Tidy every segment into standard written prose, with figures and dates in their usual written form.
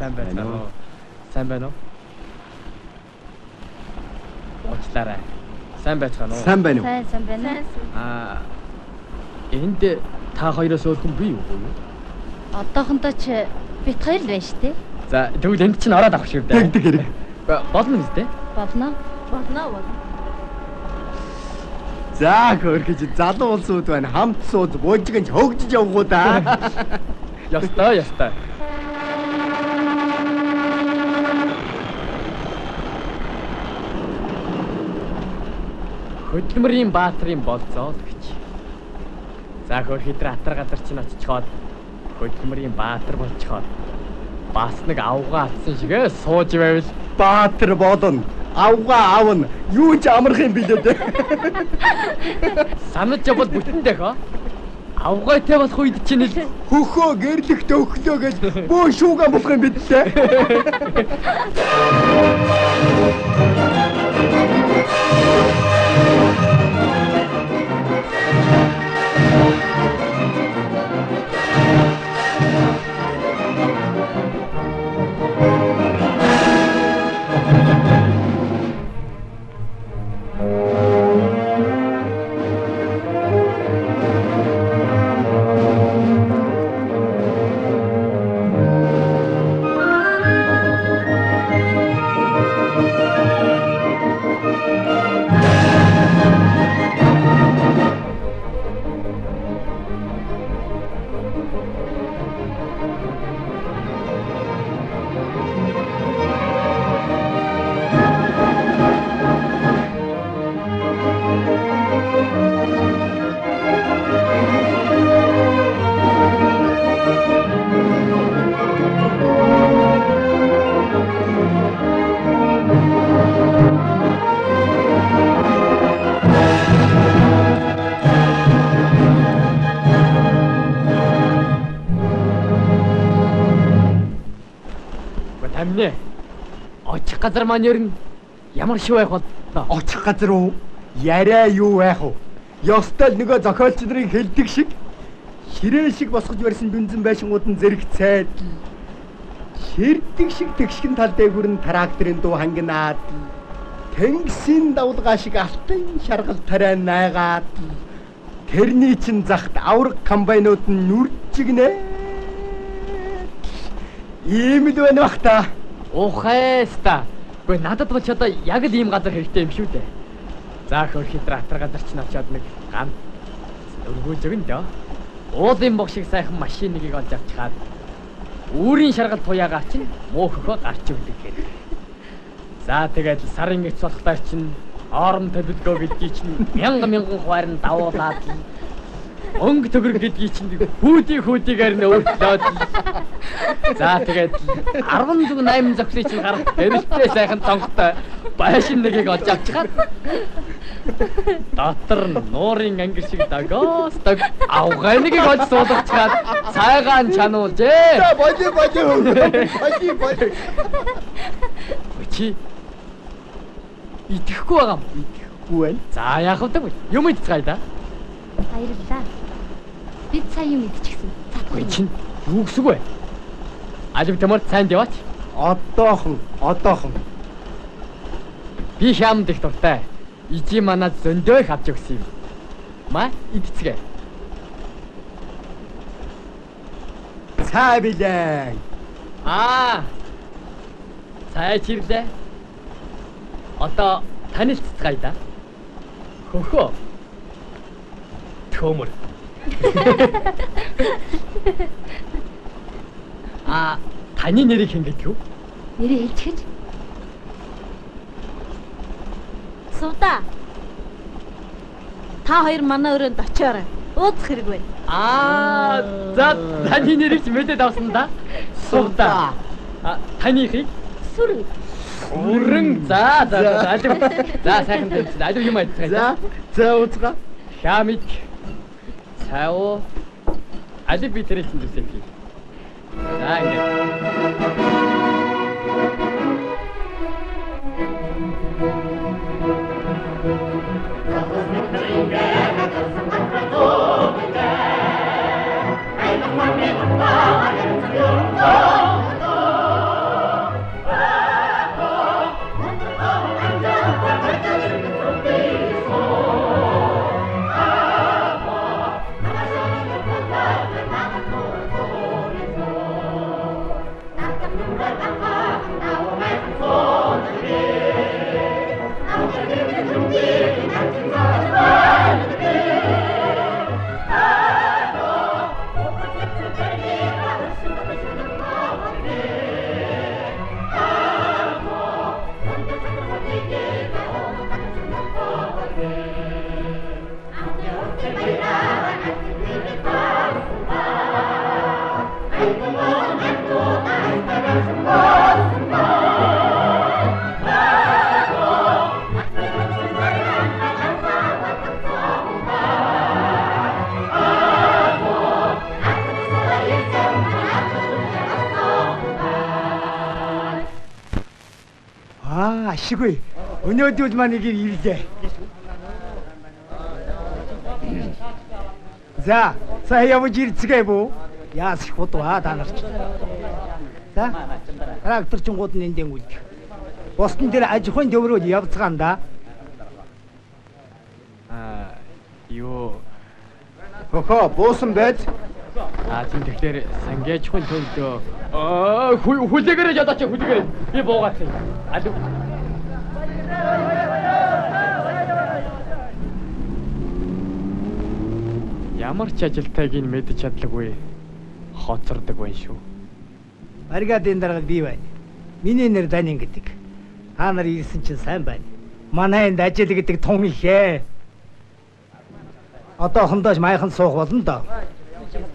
Сайн байна уу? Сайн байна уу? Уучлаарай. Сайн байцгаана уу? Сайн байна уу? Сайн байна. Энд та хоёроос өөр хүн бий юу? Одоохондоо ч бит хоёр л байна шүү дээ. За тэгвэл энд чинь ороод авах шиг дээ. Тэгдэг хэрэг. Болно юм дээ. Болно. За хөргөж залуу улсууд байна. Хамт сууд буужигч хөгжиж явгуу да. Ястай. Хөдөлмөрийн баатрын болцоо гэж. За хөрхидрэ атар газар чинь очичоод хөдөлмөрийн баатар болчихоод бас нэг авгаа атсан шигээ сууж байвал Баатар болно. Авгаа авна. Юу ч амарх юм билээ дээ. санаж явбал бүтэн дэх. Авгайтай болох үед чинь л Хөхөө гэрлэх төвхлөө гэж бөө шүүгэн болох юм бидээ. Тамнэ. Очих газар маань ер нь ямар шиг байх бол Очих газар уу? Яриа юу байх вэ? Ёстой л нөгөө зохиолч нарын хэлдэг шиг ширээ шиг босгож барьсан дүнзэн байшингууд нь зэрэг цайдл. Ширдэг шиг тэгшгэн тал дээгүр нь тракторын дуу хангинаад. Тэнгисийн давлгаа шиг алтан шаргал тарай найгаад. Тэрний чин захт авраг комбайнууд нь нүрчигнэ. Ийм л байна бах та. ухайста. Гэхдээ надад бол ч одоо яг л ийм газар хэрэгтэй юм шүү дээ. За хөрхидрэ атар газар чинь очиод нэг ганц өргөж өгнө дөө. Уулын бог шиг сайхан машиныг олж авчихад үүрийн шаргал туяагаар чинь мөөхөхөө гарч өгдөг гэх. За тэгээд сарын эц болохтаа чинь орон төлөвлөгөө гэдгийг чинь мянган хуваар нь давуулаад өнгө төгрөг гэдгийг чинь хүүдийгээр нь өөрчлөөд. За тэгээд 10.8 зохилыг чинь гарах гэрэлтэй сайхан цонхтой байшин нэгийг олж авчихад дотор нь нуурын ангир шиг дагоосдаг авгай нэгийг олж суулгачаад цайгаан чануулжээ. За боли. Чи итгэхгүй байгаа юм. Итгэхгүй байна. За яах вэ? Юм идцгаая да. Баярлалаа. Бид сайн юм идчихсэн. Ой чин юу гэсэн вэ? Алив тамар сайн яваач. Одоохон. Би шамд их дуртай. Ижи манад зөндөө их авч өгсөн юм. Ма идцгээ. Цай билээ. Цай чирлээ. Одоо танилццгаая да. Хөхөө. Төмөр. Таны нэрийг хэн гэдэг вэ? Нэрээ хэлчихэж. Сувда. Та хоёр манай өрөөнд очиорой. Ууцах хэрэг байна. За таны нэрийг мэдээд авсан да. Сувда. Танихыг Сүрэн. Сүрэн. За сайхан тэнцээ. Алив юм айцгаа. За ууцгаа. Хямиг. Цао. Алив би тэрийг хэлсэн юм. За ингэж. ашиггүй. Өнөөдөр маань нэг ирлээ. За, явж ирцгээе бүү. Яас их бодваа та нар ч. За. Трактор чунгууд нь эндээ үлдэх. Босдон дээр аж ахуйн төврөөр явцгаанда. Юу. Хөхөө, буусан байж. Тийм тэгэхээр сангаж хүн төлдөө. Хүлээгээрээ ядаач хүлээгээрээ. Би буугаад. Алуу. Ямар ч ажилтайг нь мэдэж чадлаггүй. Хоцордог байна шүү. Бригадын дарга би байна. Миний нэр Данин гэдэг. Та нар ирсэн чинь сайн байна. Манай энд ажил гэдэг тун ихээ. Одоохондоо майхан суух болно доо.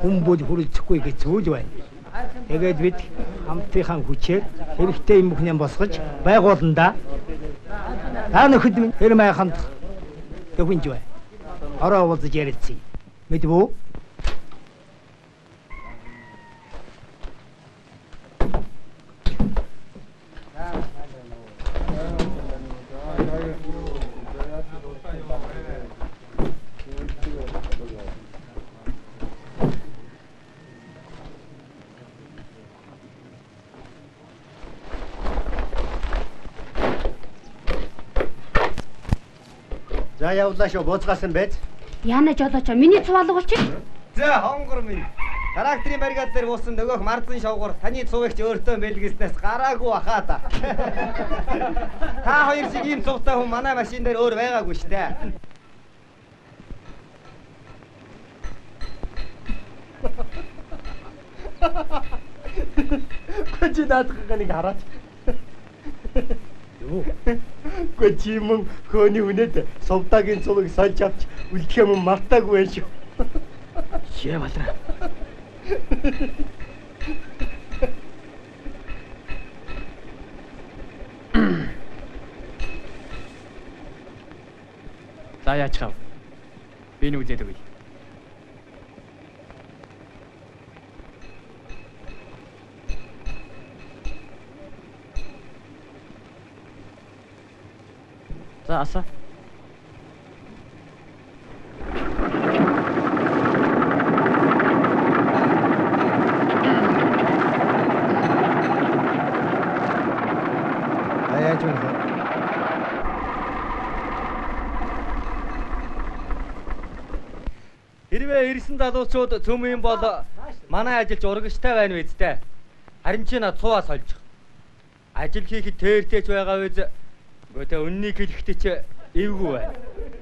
Хүмүүд хүрэлцэхгүй гэж зүйл байна. Тэгээд бид хамтынхаа хүчээр хэрэгтэй юм бүхнээ босгож байгууланда. Та нөхөд минь тэр майханд төвхөнж бай. Ороо уулзаж ярилцъя. Мэдвүү? За явлаа шүү, бууцгаасан байж. Яна жолооч миний цувалга болчих. За хонгор минь. Тракторын бригад дээр буусан нөгөөх марзан шавгуур таны цувагч өөртөө бэлгэснээс гараагүй баха та. Та хоёр шиг ийм цувтай хүн манай машин дээр өөр байгаагүй штэ. Чи даадах нэг хараач. Юу? Чи мөн хөөний үнэт совдагийн цувыг сольж авч үлдэх юм мартаагүй байх шүү. Шээ балра. За яач хав. Би нүдээд өгье. За аса. Аяж байна. Хэрвээ ирсэн залуучууд цөмийн бол манай ажилч урагштай байна биз дээ. Харин чи над цуваа сольж. Ажил хийхэд тэртэйч байгаа биз. Гэхдээ үннийг хэлэхдээ чи эвгүй байна.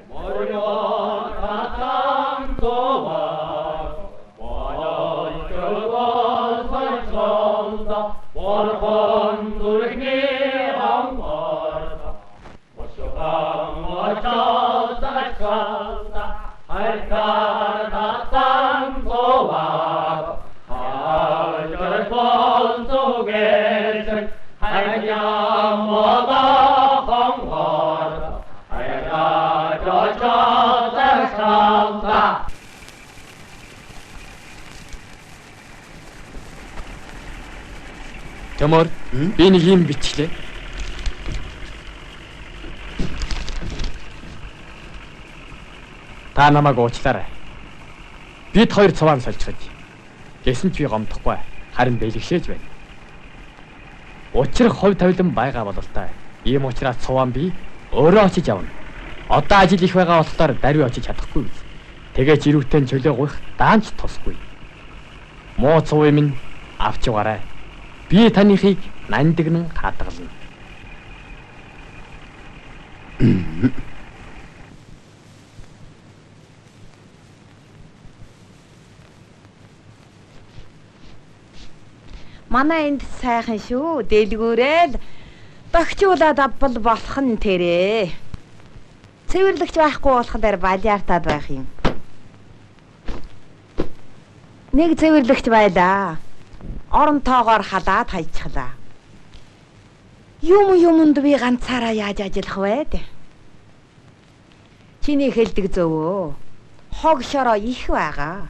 Морион татан цуваа. Морион цуваа сольжонда. Борхон дүрхний хамгарда. Мошоган мочол зачалда. Хайкар татан цуваа. Хайкар болцогэж. Хайям мода. Төмөр би нэг юм бичлээ. Та намайг уучлаарай. Бид хоёр цуваан сольчиход. Гэсэн ч би гомдохгүй. Харин бэлгшээж байна. Учрах хувь тавилан байгаа бололтой. Ийм учраас цуваан би өөрөө очиж явна. Одоо ажил их байгаа болохоор даруй очиж чадахгүй биз. Тэгээд ирүүтэн чөлөө гуйх даанч тусгүй. Муу цувыг минь авч яваарай. Би танихыг нандинан хадгална. Манай энд сайхан шүү. Дэлгүүрэл догчуулаад авбал болох нь тэрэ. Цэвэрлэгч байхгүй болохоор балиартаад байх юм. Нэг цэвэрлэгч байлаа. Оронтоогоор халаад хайчихлаа. Юмд би ганцаараа яаж ажиллах вэ? Чиний хэлдэг зөвөө. Хог шороо их байгаа.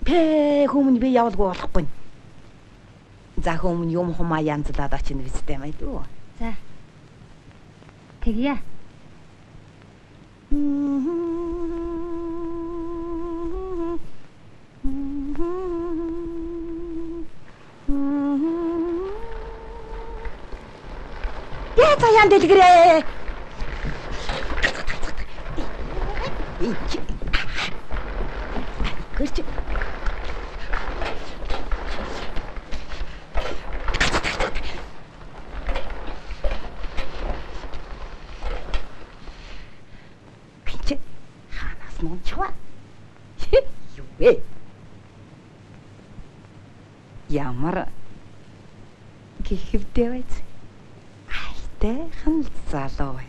Хүмүүс би явалгүй болохгүй. За хүмүүн юм хумаа янзлаад очино бистэй мэй дүү. За. Тэгье. Яа заяан дэлгэрээ. Гэрч. Пинч. Ханаас мунчва. Юу вэ? Ямар гихвдээ байц. Айтай залуу бай.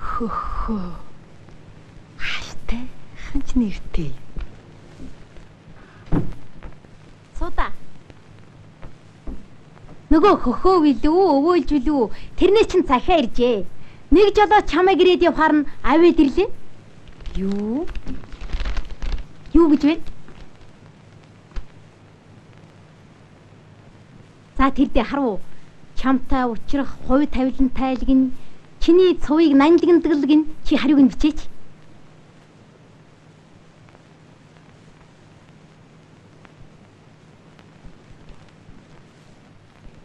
Хөө. Айтай ханч нэртэй. Суда. Нөгөө хөхөө билүү, өвөөлж билүү. Тэрнээс чинь цахиа иржээ. Нэг жолоо чамайг ирээд явахаар нь авээд ирлээ. Юу? Юу гэж вэ? За тэр дэ харав. Чамтай учрах хувь тавилантай айлгин чиний цувыг нандиндаг чи хариуг нь бичээч.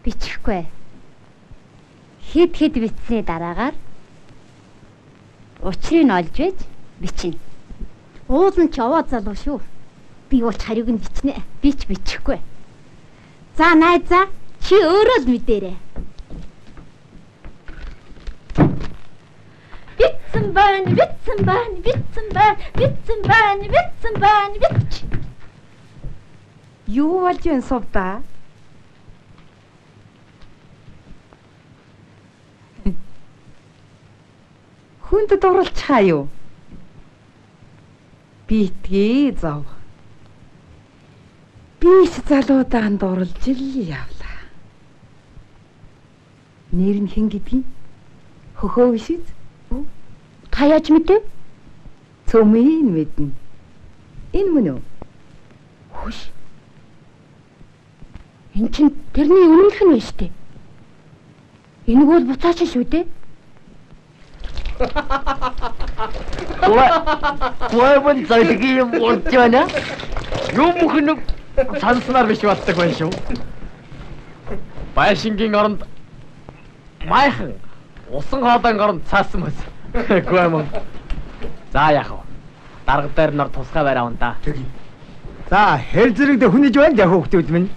Бичихгүй. Хэд бичсний дараагаар учрыг нь олж байж бичнэ. Уул нь ч овоо залуу шүү. Би ууч хариуг нь бичнэ. Би ч бичихгүй. За найзаа чи өөрөө л мэдээрэй. Битсэн байна. Юу болж юм сувда? Хүнд дурлцхаа юу? Битгий зав. Би ч залуудаан дурлж л явлаа. Нэр нь хэн гэдгийг хөхөө биш үү? Та яаж мэдээ? Цөмийн мэднэ. Энэ мөн үү? Хүш. Энд чинь тэрний өмнөх нь байна штэ. Энийг бол буцаач шүү дээ. Гойбон зайдгийн юм болж байна. Юм хүн санснаар биш болдог байх шүү. Байшингийн оронд майхан усан хоолойн оронд цаасан мэс. Гоймон. За яах вэ? Дарга дээр нор тусгай барай авна да. За, хэр зэрэгдэ хүнэж байна яг хүүхдүүд минь.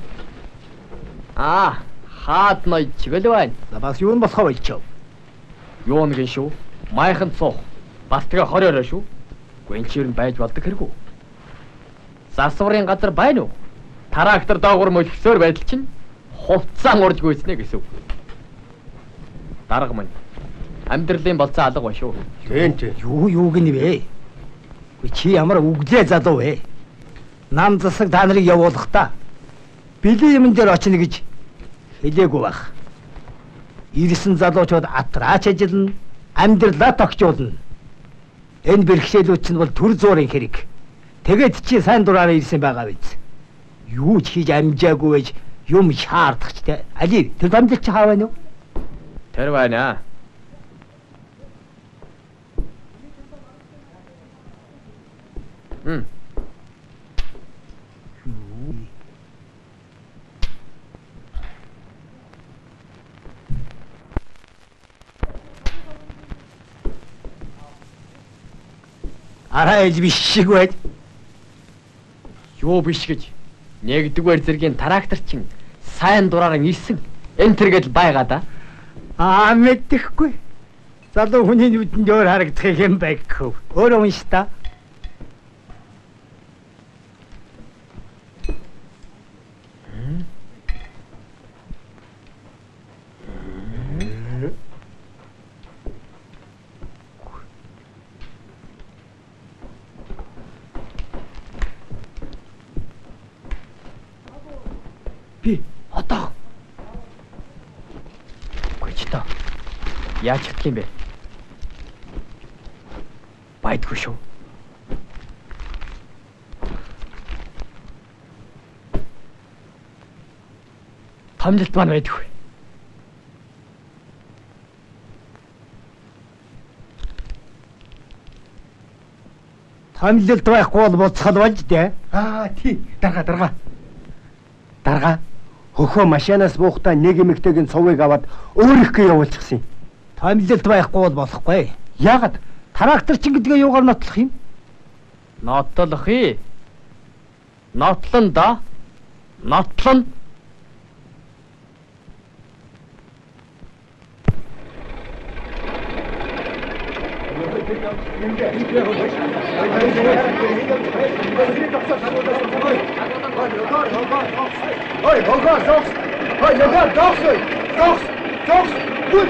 Хаад ной чиглэл байна. За бас юу нь болохоо болчихов. Юу нэгэн шүү. Майхан цуух. Бас тэгээ 20 орой шүү. Гүнчээр нь байж болдог хэрэггүй. Засварын газар байна уу? Трактор доогуур мөлгсөөр байдал чинь хувцаан урж гүйснэ гэсэн үг. Дарга минь. Амьдралын болцоо алга ба шүү. Тэнт юу гинэ вэ? Гүй чи ямар үглээ залуу вэ? Нам засаг та нарыг явуулах та. Били юм дээр очно гэж хэлээгүй байх. Ирсэн залуучууд атраач ажиллана, амьдралаа тогтжуулна. Энэ бэрхшээлүүд чинь бол төр зуурын хэрэг. Тэгээд чи сайн дураараа ирсэн байгаа биз. Юу ч хийж амжаагүй байж юм шаардах ч те. Али тэр дамжил чи хаа байна уу? Тэр байна. Арай биш шиг байд. Юу биш гэж. Нэгдүгээр зэргийн трактор чинь сайн дураараа ирсэн. Энтер гэдэл байгаа да. Мэддэхгүй. Залуу хүний нүдэнд өөр харагдах юм байгагүй. Өөрөө унш та. Би одоо гүйчтэй яаж чадах юм бэ? Байдгүй шүү. томилт маань байдгүй. Томилолт байхгүй бол буцхал болж дээ. Тий. Дарга. Хөхөө машинаас буухтаа нэг эмэгтэйгийн цувыг аваад өөрийнхөө явуулчихсан юм. Томилолт байхгүй бол болохгүй. Яагаад? Трактор чин гэдгээ юугаар нотлох юм? Нотлох ээ. Нотлон да. Нотлон. Ой, хогоо зогс. Ой, яга зогс. Зогс. Гүд.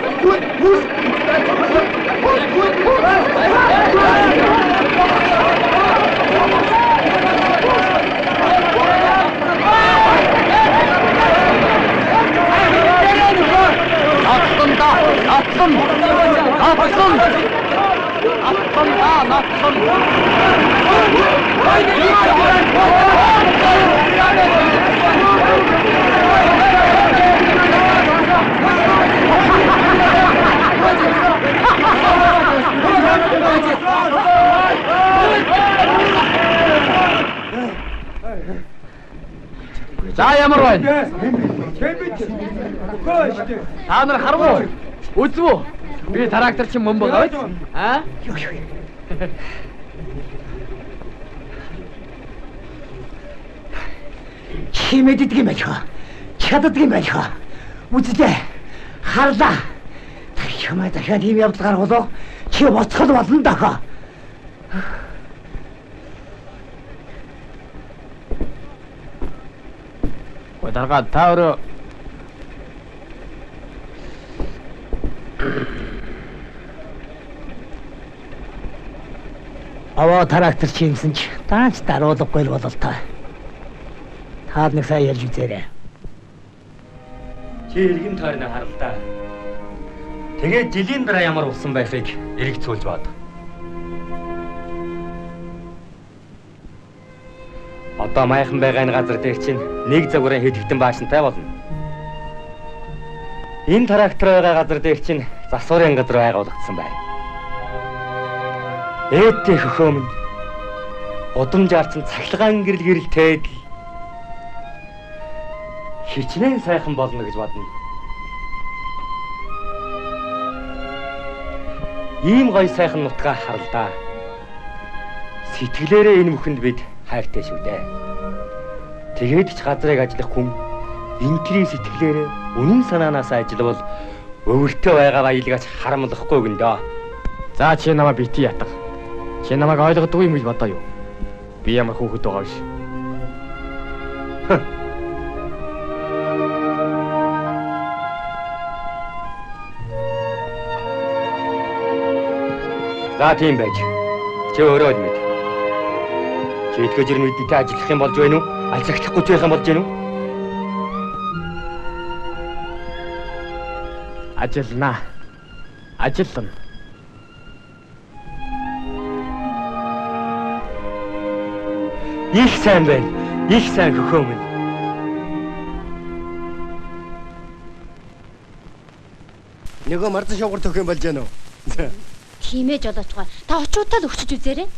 За ямар байна? Та нар харав уу? Үзв үү? Би трактор чинь мөн байгаа биз? Аа? Чи мэддэг юм байна. Чаддаг юм байна. Үзлээ. Харлаа. Чамайг дахиад ийм явдал гаргавал чи боцхол болно даа. Дарга та өөрөө аваа трактор чимсэн ч таач даруулахгүй л болол та. Таад нэг сайн ярьж үзээрэй. Чи иргэн тойрноо харалтаа. Тэгээд жилийн дараа ямар усан байхыг эргэцүүлж бод. Одоо майхан байгаа энэ газар дээр чинь нэг загварын хэдэгтэн баашинтай болно. Энэ трактор байгаа газар дээр чинь засварын газар байгуулагдсан байна. Ээдтэй хөхөө минь удамжаар чинь цахилгаан гэрэл тээд хичнээн сайхан болно гэж бодно. Ийм гоё сайхан нутгаа харлаа. Сэтгэлээрээ энэ бүхэнд бид хайртай шүү дээ. Тэгээд ч газрыг ажиллах хүн энтрийн сэтгэлээрээ үнэн санаанаас ажиллавал өвөртөө байгаа баялгаач харамлахгүй гиндөө. За чи намайг бити ятга. Чи намайг ойлгодгүй юм гэж бодоо юу? Би ямар хүүхэд байгаа биш. За тийм байж. Чи өөрөө л мэд. Чи итгэж ирнэ бидэнтэй ажиллах юм болж байна уу? Ажиллахгүй байх юм болж байна уу? Ажиллана. Ажиллана. Их сайн байна. Их сайн хөхөө минь. Нөгөө марцсан шугар төх юм болж байна уу? Тиймээ жолоочгоо. Та очиудаа л өгчөж үзээрэй.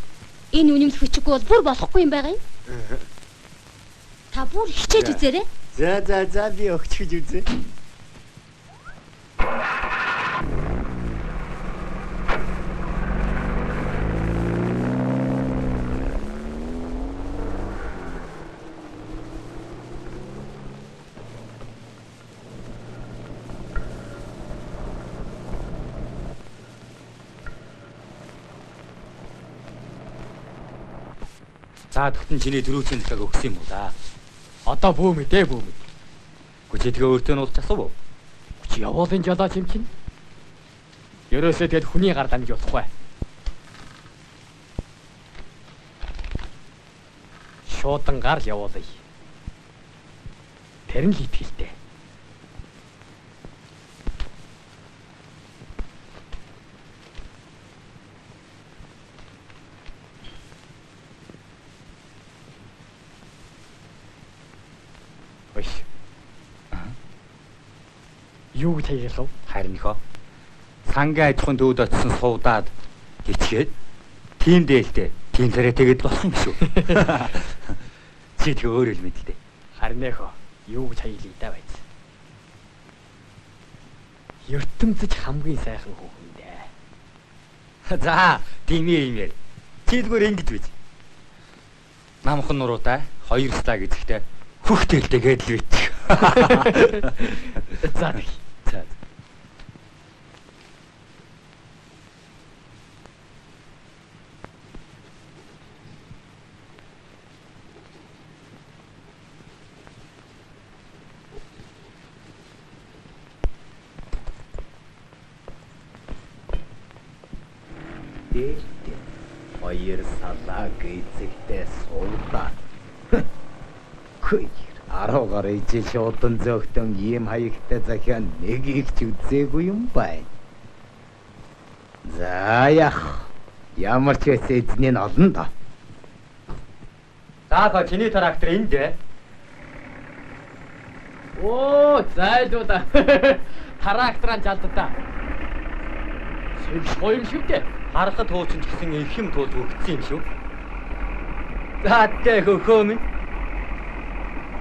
Энэ үнэмлэх бичиггүй бол бүр болохгүй юм байгаа юм. Та бүр хичээж үзээрэй. За би өгчөж үзье. За тэгтэн чиний дөрөвчийн цагааг өгсөн юм уу да? Одоо бөөмөд. Гүчи тэгээ өөртөө нь уулзчихсан уу? Чи явуулын жолооч юм чинь. Ерөөсөө тэгэд хүний гар дамж болохгүй. Шуудан гар явуулъя. Тэр нь л итгэлтэй. Юу гэж хаягдлав? Харин нөхөө. Сангийн аж ахуйн төвд очисон суудаад гिचгээд тийм дээлтэй тийм царай тэгээд болох юм шүү. Чи тэг өөр л мэдлээ. Харин нөхөө. Юу гэж хаяглая даа байц. ертөнцөж хамгийн сайхан хүүхэн дээ. За, тийм юм яа. Чийлгүүр ингэж бич. Намхан нуруутай 2 стаа гэжихтэй хөхтэлтэйгээд л бич. За тэг. За. Дээлтэй 2 салаа гэцэгтэй суулаа. Хөөе 10 гаруй ижил шуудан зөөхтөн ийм хаягтай захиа нэг их ч үзээгүй юм байна. За яах. Ямар ч байсан эзний нь олон доо. За та чиний трактор энд дээ. Оо, зайлуула. Тракторын жалдаа. Сэвш гоё юм шиг дээ. Харахад хуучин ч гэсэн их юм туулж өгсөн юм шүү. За тэ хөхөө минь.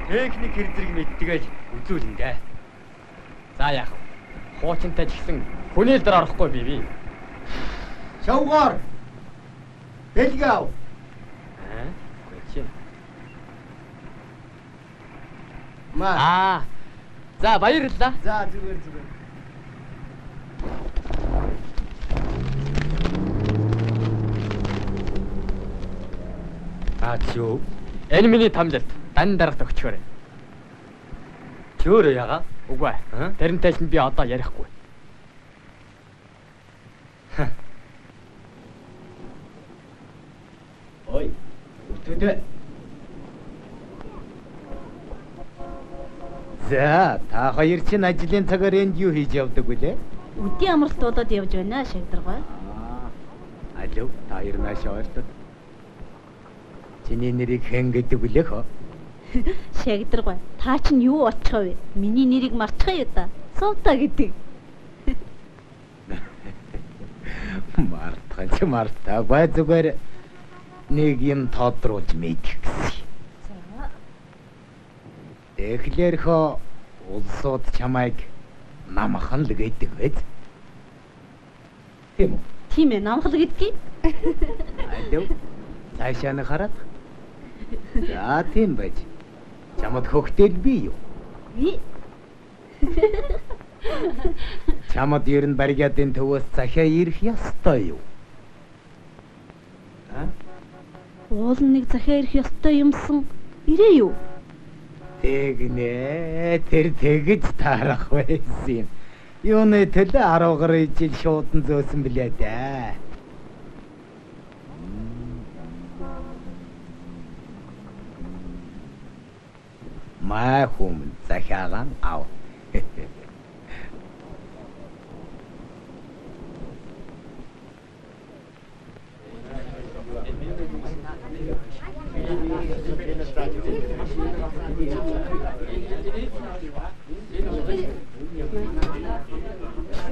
Техник хэр зэрэг мэдтгэж үзүүлэн дээ. За яах вэ? Хуучинтай ч гэсэн хүний л дээр орохгүй би. Шавгаар. Бэлгав. Гүчин. Маа. За баярлалаа. За зүгээр. Чөө. Энэ миний тамлалт. Дан дарагт өгчөөрэй. Чөөрөө яга. Үгүй ээ. Тэрнтэй ч би одоо ярихгүй. Ой. Үтүдэ. За, та хоёр чинь ажлын цагаар энд юу хийж явдаг вүлээ? Үдийн амралтуудад явж байна шагдаргой. Алуу, та хоёр наашаа ойртод. Чиний нэрийг хэн гэдэг вүлээ хөө? Шагдаргой. Та чинь юу очихав вэ? Миний нэрийг мартчихъя да. Сувта гэдэг. Мартаа бай зүгээр нэг юм тодруулж мэдэх гэсэн. Тэгэхээр хөө улсууд чамайг намхан л гэдэг байд. Тийм үү? Тийм ээ, намхал гэдгийг. Алуу. Цаашаа нь хараад. За тийм байж. Чамд хөхтэй би юу? Би. Чамд ер нь баригадын төвөөс захиа ирэх ёстой юу? Уул нэг захиа ирэх ёстой юмсан. Ирээ юу? Тэгнэ. Тэр тэгж таарах байсан юм. Юуны төлөө 10 гаруй жил шуудан зөөсөн билээ дээ. Маа хүм захиагаан ав.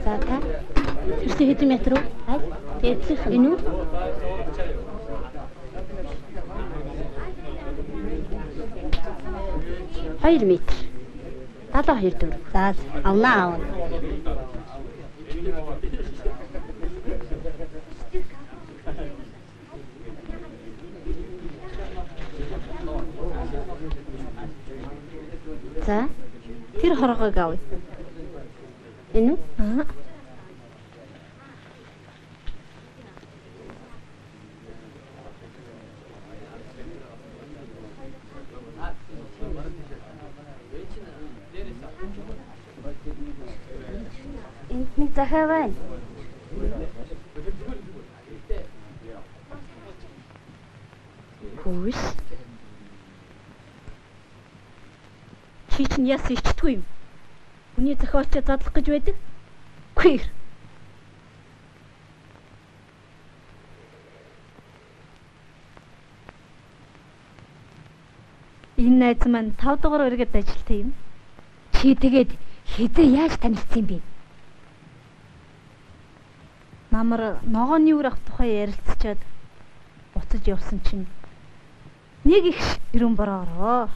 За та. Ирсэн хэдэн метр үү? Эцэг энэ үү? Хоёр метр. 72 төгрөг. За авнаа. За тэр хоргоог авъя. Энэ үү? Энд нэг захиа байна. Хөөс. Чи чинь яс ичдэггүй юм. Хүний зохиолчоо задлах гэж байдаг? Хүйр. Энэ найз маань 5 дугаар өргөд ажилтай юм. Чи тэгээд Хэзээ яаж танилцсан бэ? Намар ногооны үр ах тухай ярилцчаад буцаж явсан чинь нэг их ирэн бороороо.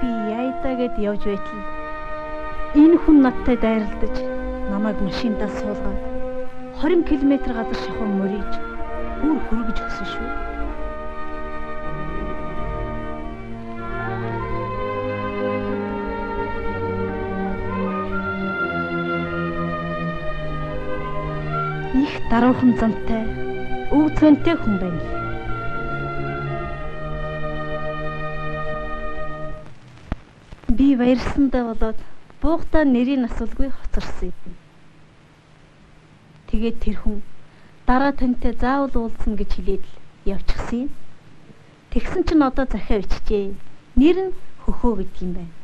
Би яйтагээд явж байтал энэ хүн надтай дайралдаж намайг машиндаа суулгаад 20 км газар шахуу мөрийж бүр хөргөж өгсөн шүү. Их даруухан зантай, өв цөнтэй хүн байна. Би баярсандаа болоод буугтаа нэрийг асуулгүй хоцорсон юм. Тэгээд тэр хүн дараа тантай заавал уулзсан гэж хэлээд л явчихсан юм. Тэгсэн чинь одоо захиа бичжээ. Нэр нь Хөхөө гэдэг юм байна.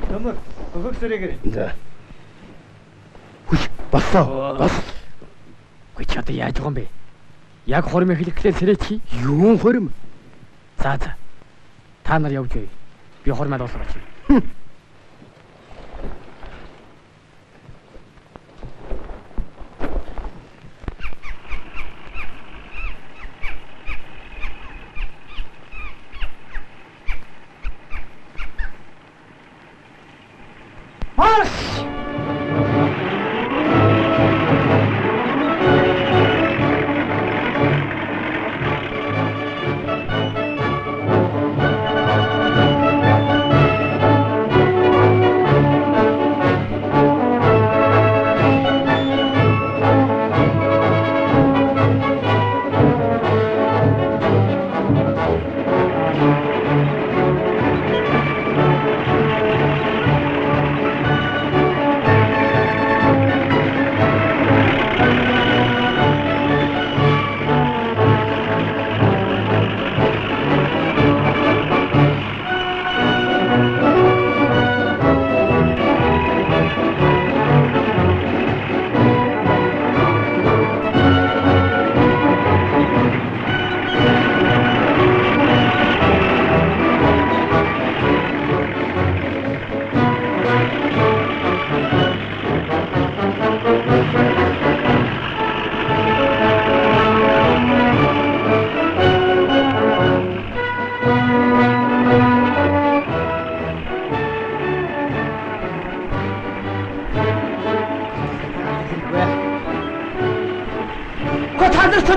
Төмөр хөхөг сэрээгээр. За. Хүч басаа. Бас. Гүй ч одоо яаж байгаа юм бэ? Яг хормын хэлэхлээр сэрээч. Юун хорим? За. Та нар явж бай. Би хормоод олооч.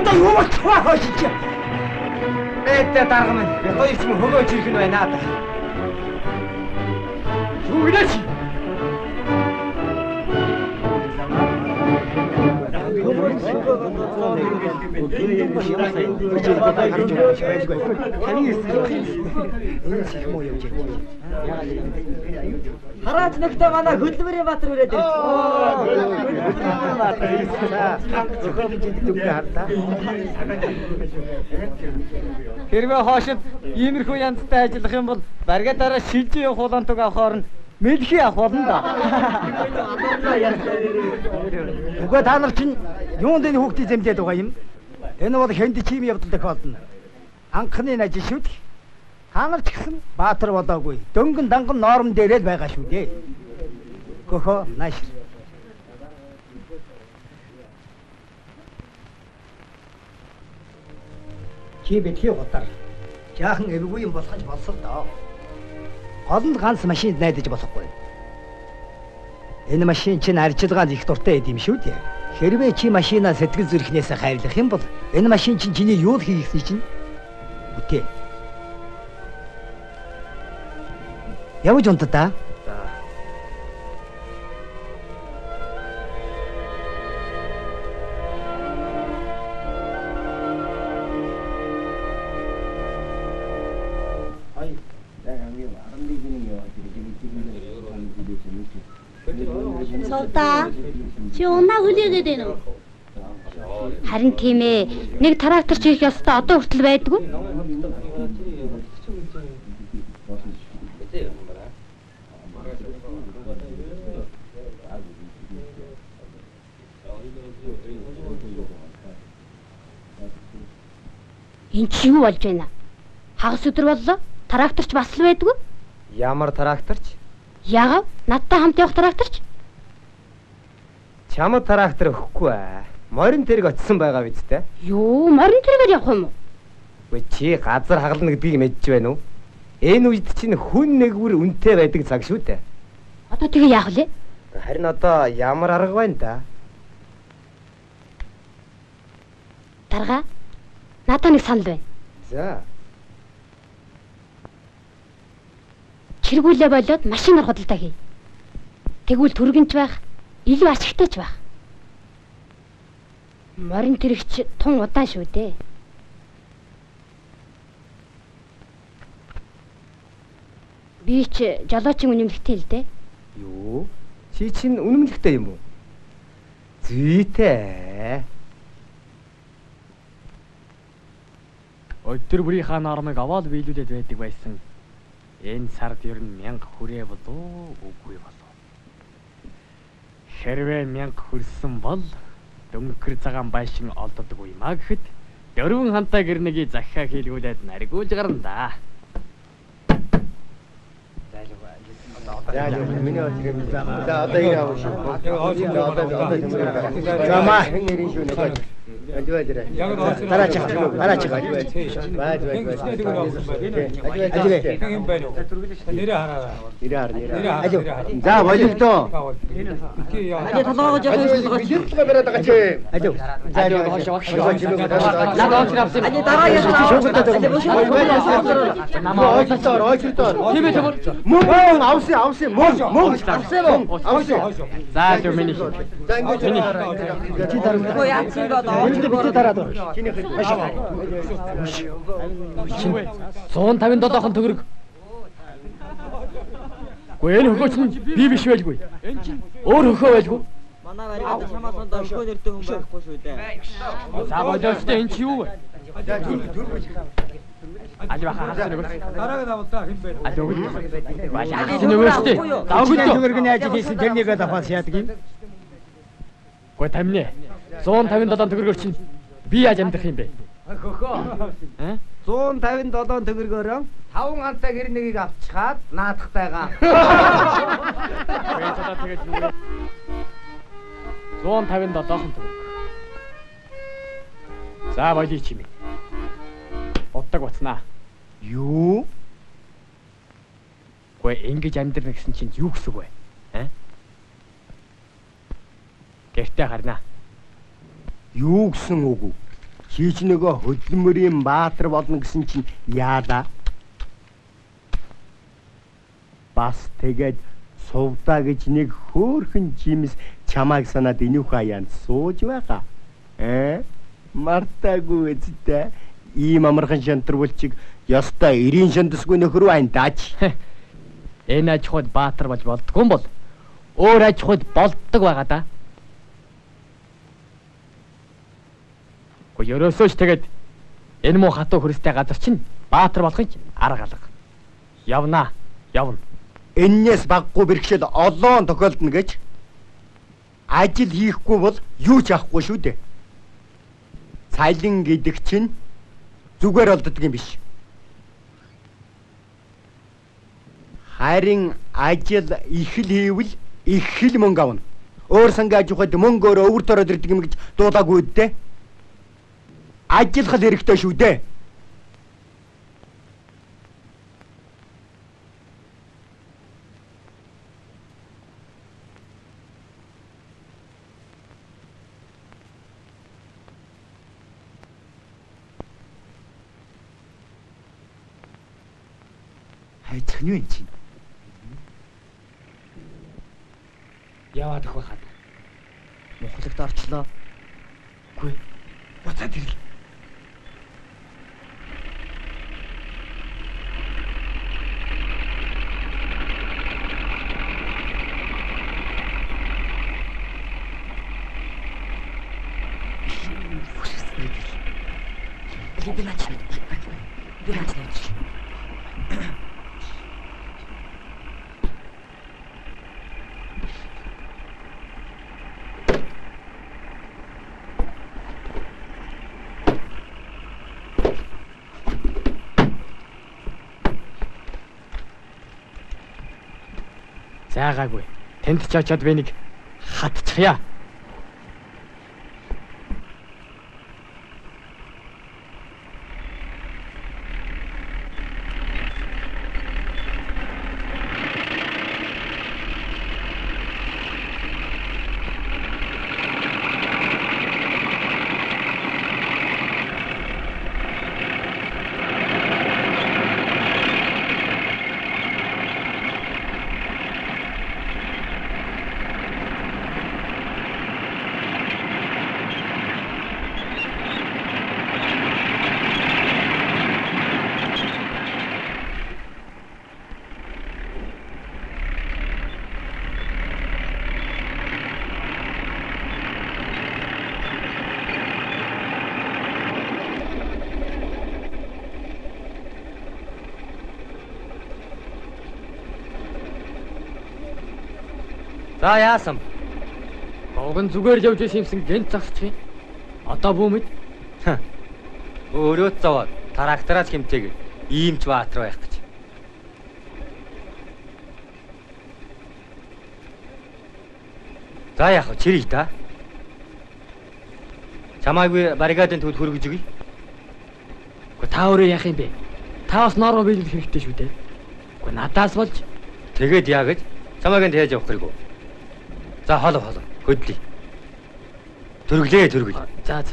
Та юу болчихваа хөөж. Эдэ дарга минь. Би хоёр ч юм хөгөөж ирэх нь байна аа. Юу гэж? Хараач нэгтээ манай хөдөлмөрийн баатар ирээд ирсэн. Хэрвээ хоошид иймэрхүү янзтай ажиллах юм бол баригадаараа шилжин явах улаантуг авахаар нь мэлхий авах болно да. Угаа та нар чинь юунд энэ хүүхдийг зэмлээд байгаа юм? Энэ бол хэнд чим явдал тохиолдно. Анхны ажил шүү дээ. Та нар ч гэсэн баатар болоогүй. Дөнгөн данган норм дээрээ л байгаа шүү дээ. Гөхөө нааш. Чи битгий готар. Жаахан эвгүй юм болох ч болсон доо. Гол нь ганц машинд найдаж болохгүй. Энэ машин чинь арчилгаанд их дуртай байд юм шүү дээ. Хэрвээ чи машинаа сэтгэл зүрхнээс хайрлах юм бол энэ машин чинь чиний юу л хийхний чинь үтэй. Явж унтдаа. Содаа чи унаа хүлээгээд байна уу? Харин тийм ээ. Нэг трактор ч их ёстой одоо хүртэл байдгүй. Энд чи юу болж байна? Хагас өдөр боллоо. Тракторч бас л байдгүй. Ямар тракторч? Яагав? Надтай хамт явах тракторч? Чамд трактор өгөхгүй аа. Морин тэрэг очисон байгаа биз дээ. Юу, морин тэргээр явах юм уу? Гүй чи газар хагална гэдгийг мэдж байна уу? Энэ үед чинь хүн нэгвэр үнэтэй байдаг цаг шүү дээ. Одоо тэгээ яах вэ? Харин одоо ямар арга байна да? Дарга. Надад нэг санал байна. За. Чиргүүлээ болоод машинаар худалдаа хий. Тэгвэл түргэнч байх, илүү ашигтайч байх. Морин тэрэгч тун удаан шүү дээ. Би ч жолоочийн үнэмлэхтэй л дээ. Юу? Чи чинь үнэмлэхтэй юм уу? Зүйтэй. Өдөр бүрийнхаа нормыг аваад биелүүлээд байдаг байсан. Энэ сард ер нь 1000 хүрээ болов үгүй болов. Хэрвээ 1000 хүрсэн бол дөнгөр цагаан байшин олддоггүй маа гэхэд 4 хантай гэрнэгийг захиа хийлгүүлээд наригуулж гарна да. За миний өдрөм за одоо ингэ авах шүү. За маа нэрийн шүү нэг. Ажвэдэр. Дараач. Байж. юм байна уу? Нэрээ хараа. Ажив. За болилдоо. Ажи толгоогоо жоох юм шиг. Хилтгэ бараад байгаа чи. Ажив. За Ажи дараа Тийм ээ тийм. мөн авсан мөн За тийм миний. за ингэж чи дараа Ой яачих болоо. бити дараад чиний 157хан төгрөг. Гэхдээ энэ хөгөөч нь би биш байлгүй. Өөр хөхөө байлгүй. Манай баригад чамаас ондоо өшгөө нэртэй хүн байхгүй шүү дээ. За болоостой энэ чи юу вэ? Аль баха хасна өгөөч. Дараагаа давалдаа хэн байна? Аль өгөөч. Бааш хасна өгөөчтэй. Давгүйтэй. төгрөгийн ажил хийсэн тэрнийг давхаас яадаг юм. Гэхдээ тамины 157 төгрөгөөр чинь би яаж амьдрах юм бэ? Хөхөө. 157 төгрөгөөрөө 5 ганцаа гэрнэгийг авчихад наадахтайгаа. Тэгээд одоо тэгээд юу вэ? 157 төгрөг. За болий чимээ. Утдаг бацнаа. Юу? Гэхдээ ингэж амьдрах гэсэн чинь юу гэсэн үг вэ? Гэртээ харнаа. Юу гэсэн үг вэ? Чи ч нөгөө хөдөлмөрийн баатар болно гэсэн чинь яада? Бас тэгээд сувдаа гэж нэг хөөрхөн жимс чамайг санаад энүүх хаяанд сууж байгаа. Мартаагүй үстэй. Ийм амархан шантарвалчиг ёстой 90 шантасгүй нөхөр байна даач. Энэ аж ахуйд баатар болж болдгүй юм бол өөр аж ахуйд болдог байгаа да. Гэхдээ ерөөсөө ч тэгээд энэ муу хатуу хөрстэй газар чинь баатар болохын арга алга. Явна. Эннээс баггүй бэрхшээл олоон тохиолдно гэж ажил хийхгүй бол юу ч авахгүй шүү дээ. Цайлан гэдэг чинь зүгээр олддог юм биш. Харин ажил их л хийвэл их л мөнгө авна. Өөр сангийн аж ахуйд мөнгөөр өвөр төрөд ирдэг юм гэж дуудаагүй дээ. Ажиллах л хэрэгтэй шүү дээ. Хайцхан юу юм чи? Яваад ах байхад. Мухлагт орчлоо. Үгүй. Буцаад ирэл. Би наач. Би наач. Зайгаагүй. Тэнд ч очиод би нэг хатчихъя. За яасан? Гогон зүгээр явж исэн юмсан гэнт засчих юм. Одоо бүүмэд Өөрөө зовоод трактораас хэмтэйг ийм ч баатар байх гэж. За яах вэ? Чирий та. Чамайг баррикадын төвд хөргөж өгье. Гэхдээ та өөрөө яах юм бэ? Та бас нороо биелэх хэрэгтэй шүү дээ. Гэхдээ надаас болж Тэгээд яа гэж? Чамайг нь тээж явах хэрэггүй. За холов хөдлөе. Төргөл. За.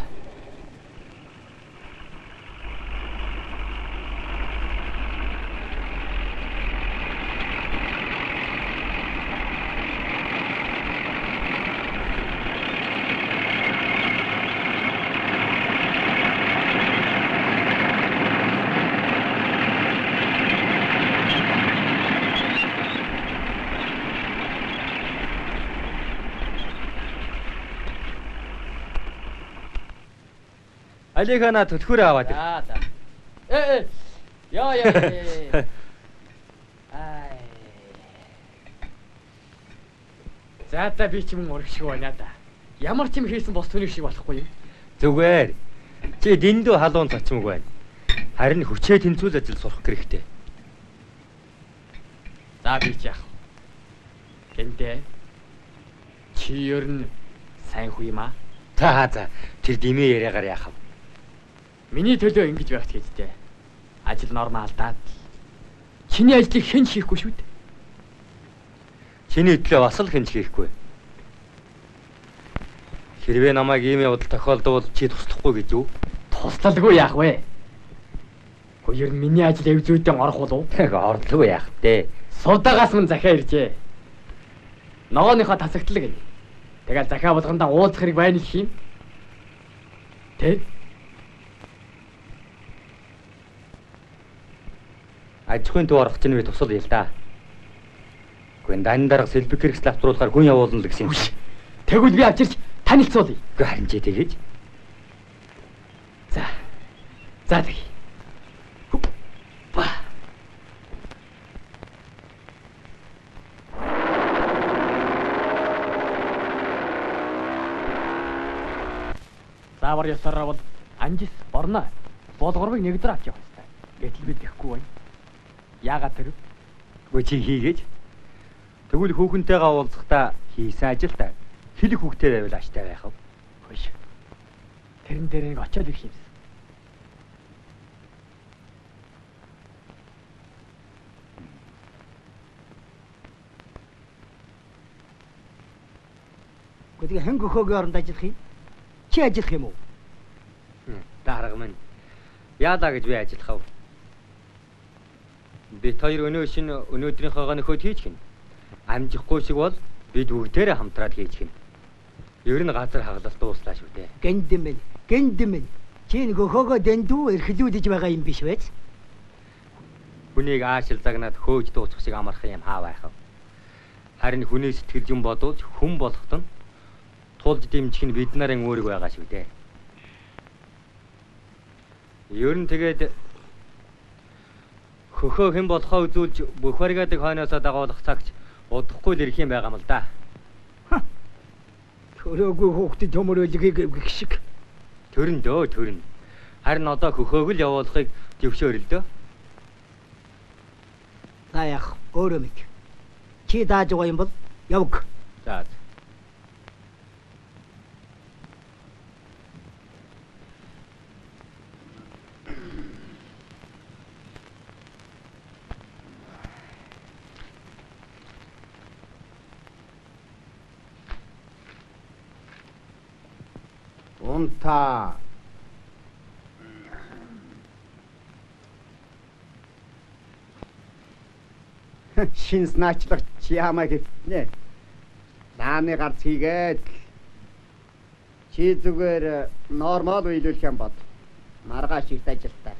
Алихана төлхөр аваад. За. Яа. Ай. За би ч юм урагшгүй байна да. Ямар ч юм хийсэн бос түүний шиг болохгүй юм. Зүгээр. Чи дэндүү халуун цочмог байна. Харин хүчээ тэнцүүл ажил сурах хэрэгтэй. За би ч яах вэ? Гэнтэ. Чи ер нь сайн хүү юм аа? За. Тэр димээ яриагаар яах вэ? Миний төлөө ингэж байх гэжтэй. Ажил нормаалдаад. Чиний ажлыг хэн хийхгүй шүү дээ. Чиний төлөө бас л хэн хийхгүй. Хэрвээ намайг ийм явдал тохиолдвол чи туслахгүй гэж юу? Тусалгүй яах вэ? Хоёр нь миний ажил эвзүүдэн орох болов? Орлого яах вэ? Суудагаас мөн захиа иржээ. Ногооныхоо тасагтлаг гэнэ. Тэгэл захиа болгондоо уулзах хэрэг байна гэх юм. Тэ? Аж ахуйн төв орох чинь би тусал ял да. Гүн дан дарга сэлбэг хэрэгсэл авторуулахаар хүн явуулна л гэсэн юм. Тэгвэл би авчирч танилцуулъя. Үгүй харин чи тэгэж. За тэг. Заавар ёсороо бол анжис борно. Болгорыг нэгдэр авч явах хэрэгтэй. Гэтэл би тэхгүй байна. Яагаад тэр? Үгүй чи хийгээч. Тэгвэл хүүхэнтэйгээ уулзахдаа хийсэн ажилдаа хэлэх хүүхтэй байвал аштай байх вэ? Хөөш. Тэрэн дээр нэг очиод ирэх юмсан. Гэхдээ хэн гөхөөгийн оронд ажиллах юм? Чи ажиллах юм уу? Дарга минь. Яадаа гэж би ажиллах вэ? Бид хоёр өнөөдрийнхөө нөхөд хийж гин. Амжихгүй шиг бол бид бүгдээрээ хамтраад хийж гин. Ер нь газар хагалт дууслаа шүү дээ. Гэндэмэн. Чи нөхөөгөө дэндүү эрхлүүлж байгаа юм биш вэ? Хүнийг аашил загнаад хөөж дуусах шиг амарх юм хаа байх вэ? Харин хүний сэтгэл юм бодвол хүн болоход нь тулж дэмжих нь бид нарын үүрэг байгаа шүү дээ. Ер нь тэгээд хөхөө хэн болохоо үзүүлж бүх баригадаг хойноосоо дагуулах цагч удахгүй л ирэх юм байгаа юм л да. Төрөөгүй хүүхдэд төмөрөлгийг гэх шиг. Төрн дөө төрн. Харин одоо хөхөөг л явуулахыг төвшөөрөл дөө. За яах өөрөө мэд. Чи дааж байгаа юм бол явг. За. Унта. Шинс наачлах чи ямаа гэвнэ. Нааны гарц хийгээд чи зүгээр нормал үйлүүлэх юм бод. Маргааш их ажилтаа.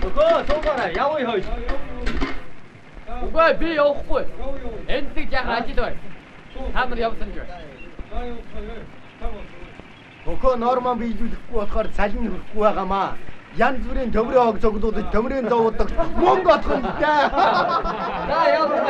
Хөхөө суугаараа явъя хөөе. Үгүй би явахгүй. Энд нэг яг ажил байна. Та нар явсан ч байна. Хөхөө нормал биелүүлэхгүй болохоор цалин хөрөхгүй байгаамаа. Янз бүрийн төмрийн хог зогдуулж төмрийн зовоодог мөнгө олох юм даа. За яваа.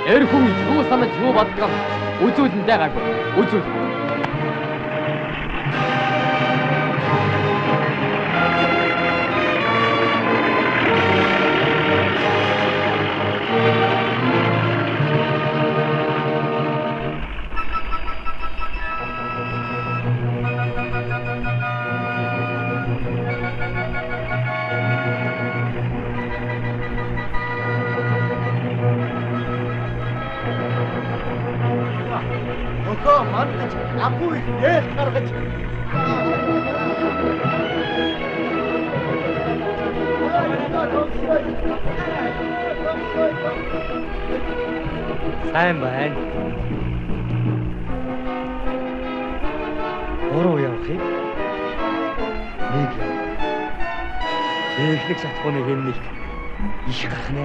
Эр хүн юу санаж юу боддог үзүүлэндээ гайгүй. Үзүүл. Апгүй дээл гаргаж. Сайн байна. Буруу явахыг нэг яв. Эхлэх шатхууны хэмнэлт иш гарах нэ.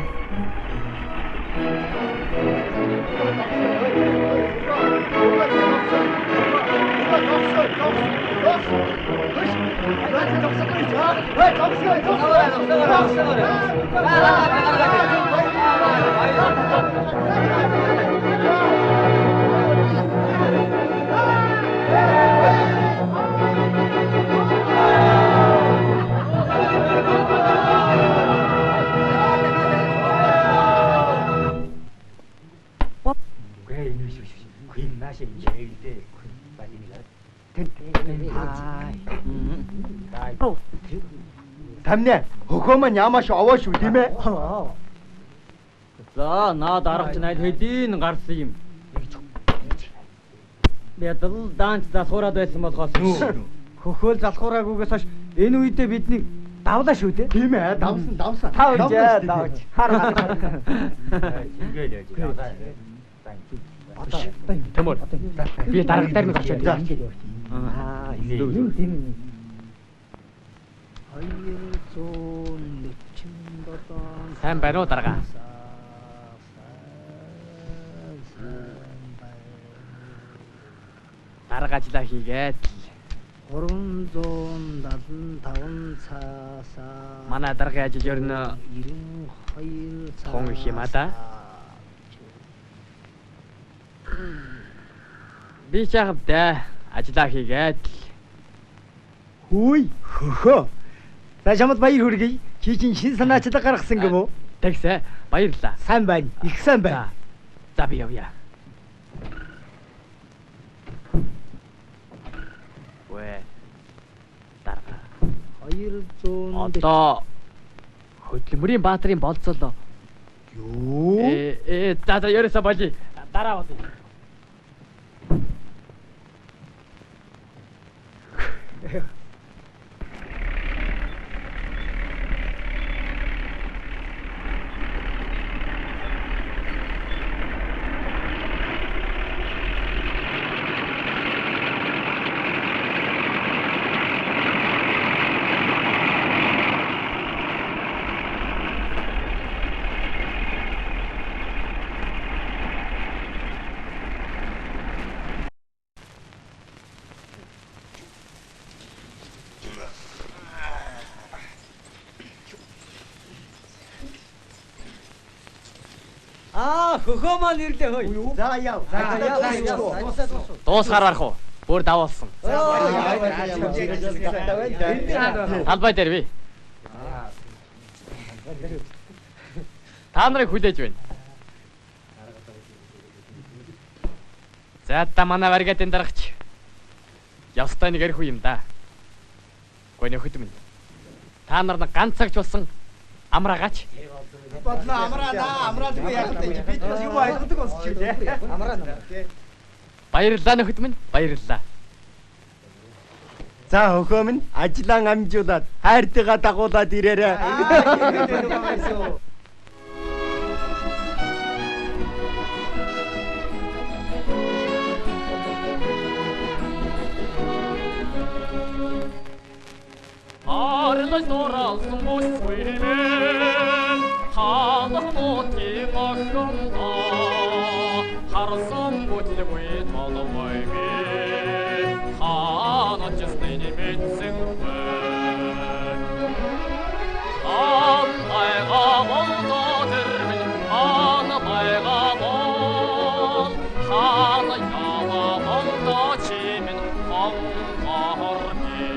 Тамнэ хөхөө маань ямааш овоо шүү тийм ээ. За наад аргач найд хэдийн гарсан юм. Бядал данч залхуураад байсан болохоос Хөхөөл залхуураагүйгээс хойш энэ үедээ бидний давлаа шүү дээ. Тийм ээ, давсан. тав жаа давч. Хар. Ингээл яж. Тэмүүр. Би дарга дээр нь гарч За. байна. Аа, Сайн байна уу дарга? Дарга ажиллаа хийгээд 375 цаасаа манай даргын ажил ер нь 92 тун их юм а да. Би чагавдаа ажиллаа хийгээд Хүй хөхөө. За чамд баяр хүргэе. Чи чинь шин санаачлаг гаргасан гэв үү? тэгсэ баярлаа. Сайн байна. Их сайн байна. За би явъя. Вэ. Дарга. 200 Одоо хөдөлмөрийн баатрын болцол Юу? за ерөөсө болий. Дараа болий. Хөхөө маань ирлээ хөөе. За яв. Дуусгаар арах уу? Бүр давуулсан. Талбай дээр би. Та нарыг хүлээж байна. За та манай варгатын дарагч. Явстай нэг ярих юм да. Гүн нөхөд минь. Та нар ганц цагч болсон амраагач. Бодлоо амраадгүй яг л би ч бас юу ойлгодог болсон ч үлээ. Баярлалаа нөхөд минь. Баярлалаа. За хөхөө минь ажлаа амжуулаад хайртайгаа дагуулад ирээрэй. Арлаж дуралсан бүсвэрмэн хаалх мутын огонда харсан бүтлгүй толгой минь хаанч снэни мэдсэн вэ байга болдоо минь байга бол хаана ява болдоо чимэн хонгорни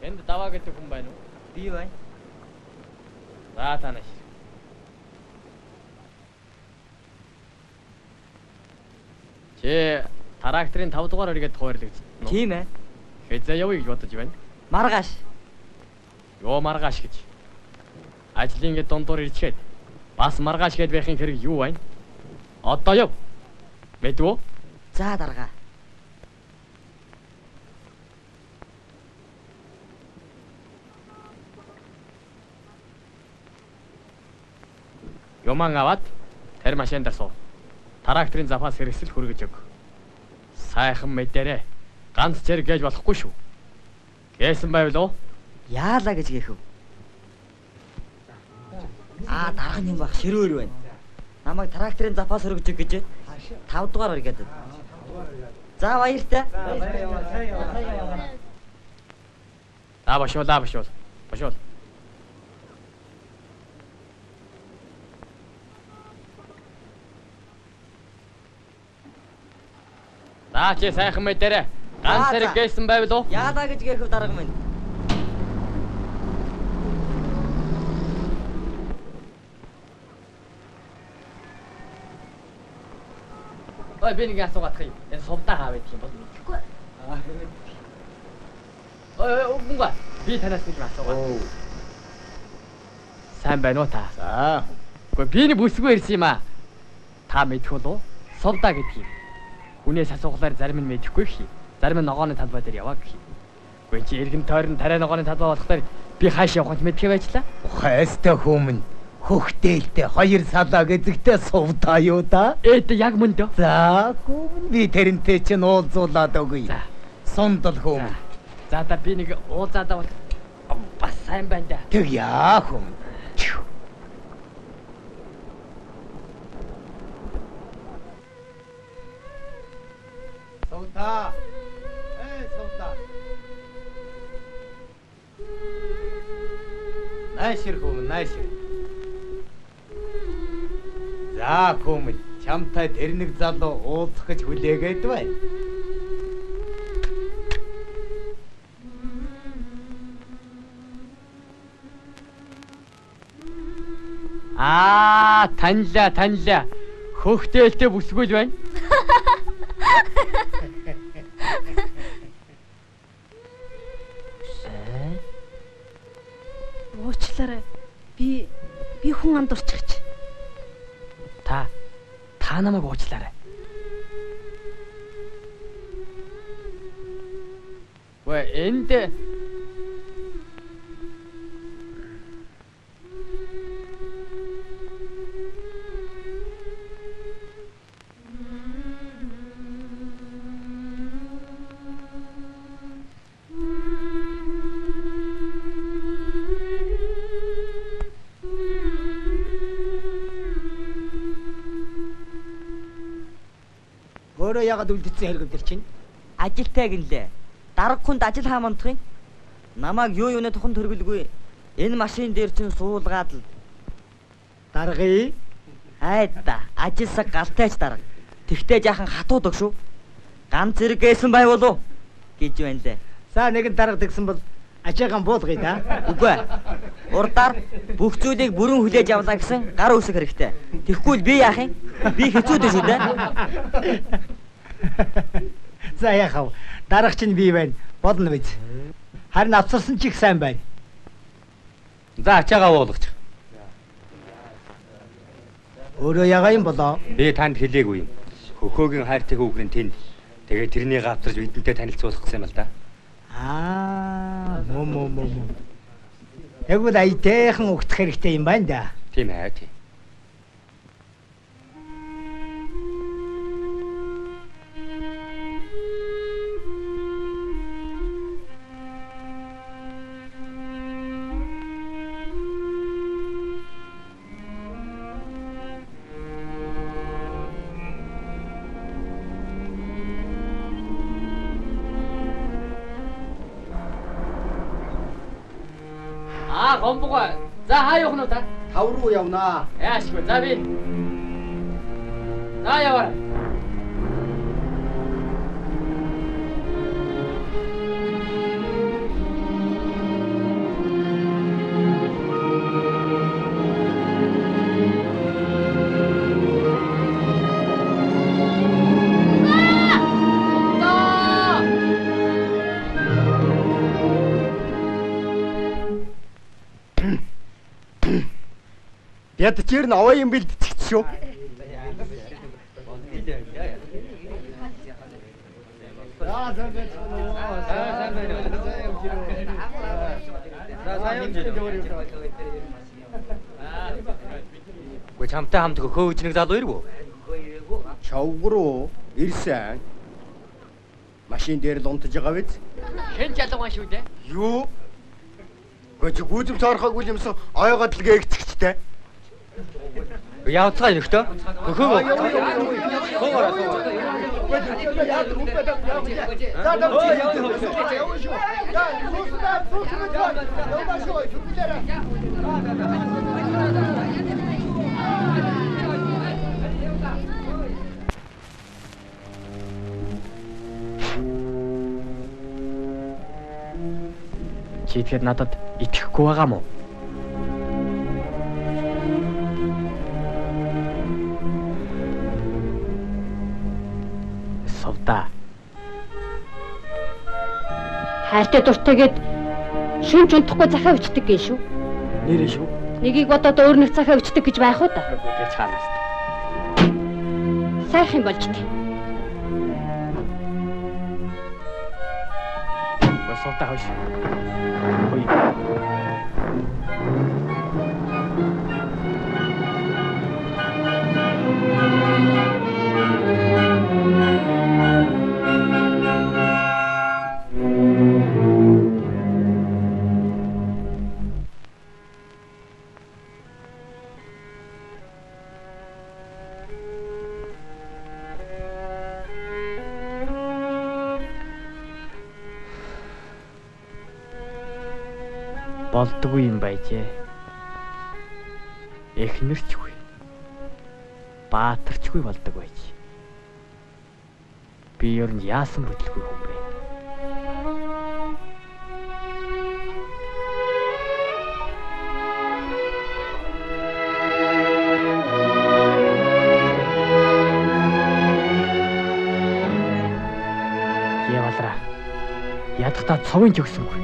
Энд даваа гэдэг хүн байна уу? Би байна. За танаас. Чи тракторын 5 дугаар өргөд хуваарлагдсан. Тийм ээ. Хэзээ явъя гэж бодож байна? Маргааш. Йоо маргааш гэж. Ажлын гээд дундуур ирчээд бас маргааш гээд байхын хэрэг юу байна? Одоо яв. Мэдвөө? За дарга. Юман аваад тэр машин дээр суу. Тракторын запас хэрэгсэл хүргэж өг. Сайхан мэдэрээ. Ганц зэрэг гэж болохгүй шүү. Гээсэн байвал уу? Яалаа гэж гээхв. Дарга юм баг ширүүр байна. Намайг тракторын запас өргөж өг гэж 5 дугаар өргөд. За баяртай. Башуул. Башуул. Чи сайхан мэдэрээ. Ганц зэрэг гээсэн байвал уу? Яалаа гэж гээхв дарга минь. Ой би нэг асуугаад хий. Энэ сувдаа хаа байдаг юм бол мэдэхгүй. Ой мунга. Би танаас нэг асуугаад. Сайн байна уу та? За. Гэхдээ би нэг бүсгүй ирсэн юм аа. Та мэдэх болов? Сувдаа гэдэг юм. Хүнээс асуухлаар зарим нь мэдэхгүй хий. Зарим нь ногооны талбай дээр яваа гэх юм. Гэхдээ чи эргэн тойрон тариа ногооны талбай болохлаар би хааш явах гэж мэдхээ байжлаа. Хайстай хүмүн. Хөхтээлтэй 2 салаа гэзэгтэй сувдаа юу да? Яг мөн дөө. За хүмүн би тэрнтэй чинь уулзуулаад өгье. За. Сундал хүмүн. За та би нэг уулзаад бол бас сайн байна да. Тэг яа хүмүн. Сувдаа. Сувдаа. Найшир хүмүн, найшир. За хүмүн, чамтай тэр нэг залуу уулзах гэж хүлээгээд байна. Таньлаа. Хөхтээлтэй бүсгүй л байна. Уучлаарай. Би хүн андуурчигч. Та намайг уучлаарай. Вэ энд Өөрөө ягаад үлдсэн хэрэглэр чинь? Ажилтай гинлээ. Дарга хүнд ажил хаамандах юм. Намайг юуны туханд төргөлгүй. Энэ машин дээр чинь суулгаад л. Даргыг Айда, ажилсаг галтайч дарга. Тэгтээ жаахан хатууд өг шүү. Ганц зэрэг гээсэн байвал уу гэж байна лээ. за нэгэн дарга тэгсэн бол ачаагаан буулгая да. Үгүй. Урдаар бүх зүйлийг бүрэн хүлээж авлаа гэсэн гар үсэг хэрэгтэй. Тэгэхгүй л би яах юм? Би хэцүүдэн шүү дээ. За яхав. Дарга чинь би байна. Болно биз. Харин авцарсан ч их сайн байна. За ачаагаа уулгач. Өөрөө ягаа юм болоо? Би танд хэлээгүй юм. Хөхөөгийн хайртай хүүхэн тэнд. Тэгээ тэрнийг авчирж бидэнтэй танилцуулах гэсэн юм л да. Мөн. Яг л аятайхан угтах хэрэгтэй юм байна да. Тийм ээ тийм. Гомбогоо. За хаа явах нь та? Тав руу явнаа. Яашгүй. За би. За яваа. Яд чир нь овоо юм бэлдчих шүү. Гүй чамтай хамт хөхөө үжнэг залуу ирв үү? Чавгруу ирсэн. Машин дээр л унтаж байгаа биз? Хэн жалгаван шүү дээ? Юу? Гүж гүзэм цаархаагүй юмсан ойгоод л гээгцэгчтэй. Явцгаа нөхтөө. Хөхөө. Чи тэгэхээр надад итгэхгүй байгаа мó? Совда. Хайртай дуртайгээд шүнж унтахгүй захаа өчтөг гээ шүү. Нэрээ шүү. Нэгийг бодоод өөр нэг захаа өчтөг гэж байх уу та? Гэж хаанаас. Сайхан болж тээ. Совда хойш. Ой. Болдгүй юм байжээ. Эхнэрчгүй. Баатарчгүй болдог байж. Би ер нь яасан хөдөлгүй хүн бэ? Явалра. Ядахтаа цовын ч өгсөнгүй.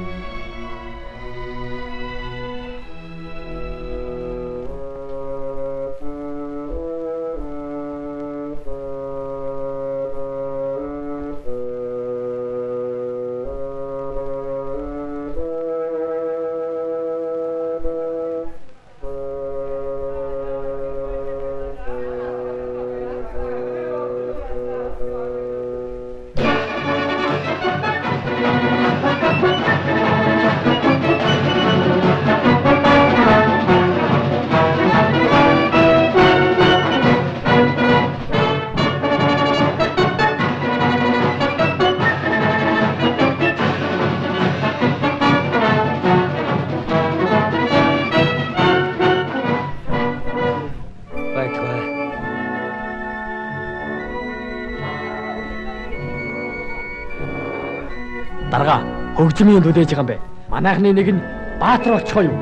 Дарга хөгжмийн түлээж байгаа юм бэ. Манайхны нэг нь Баатар болчихоо юу?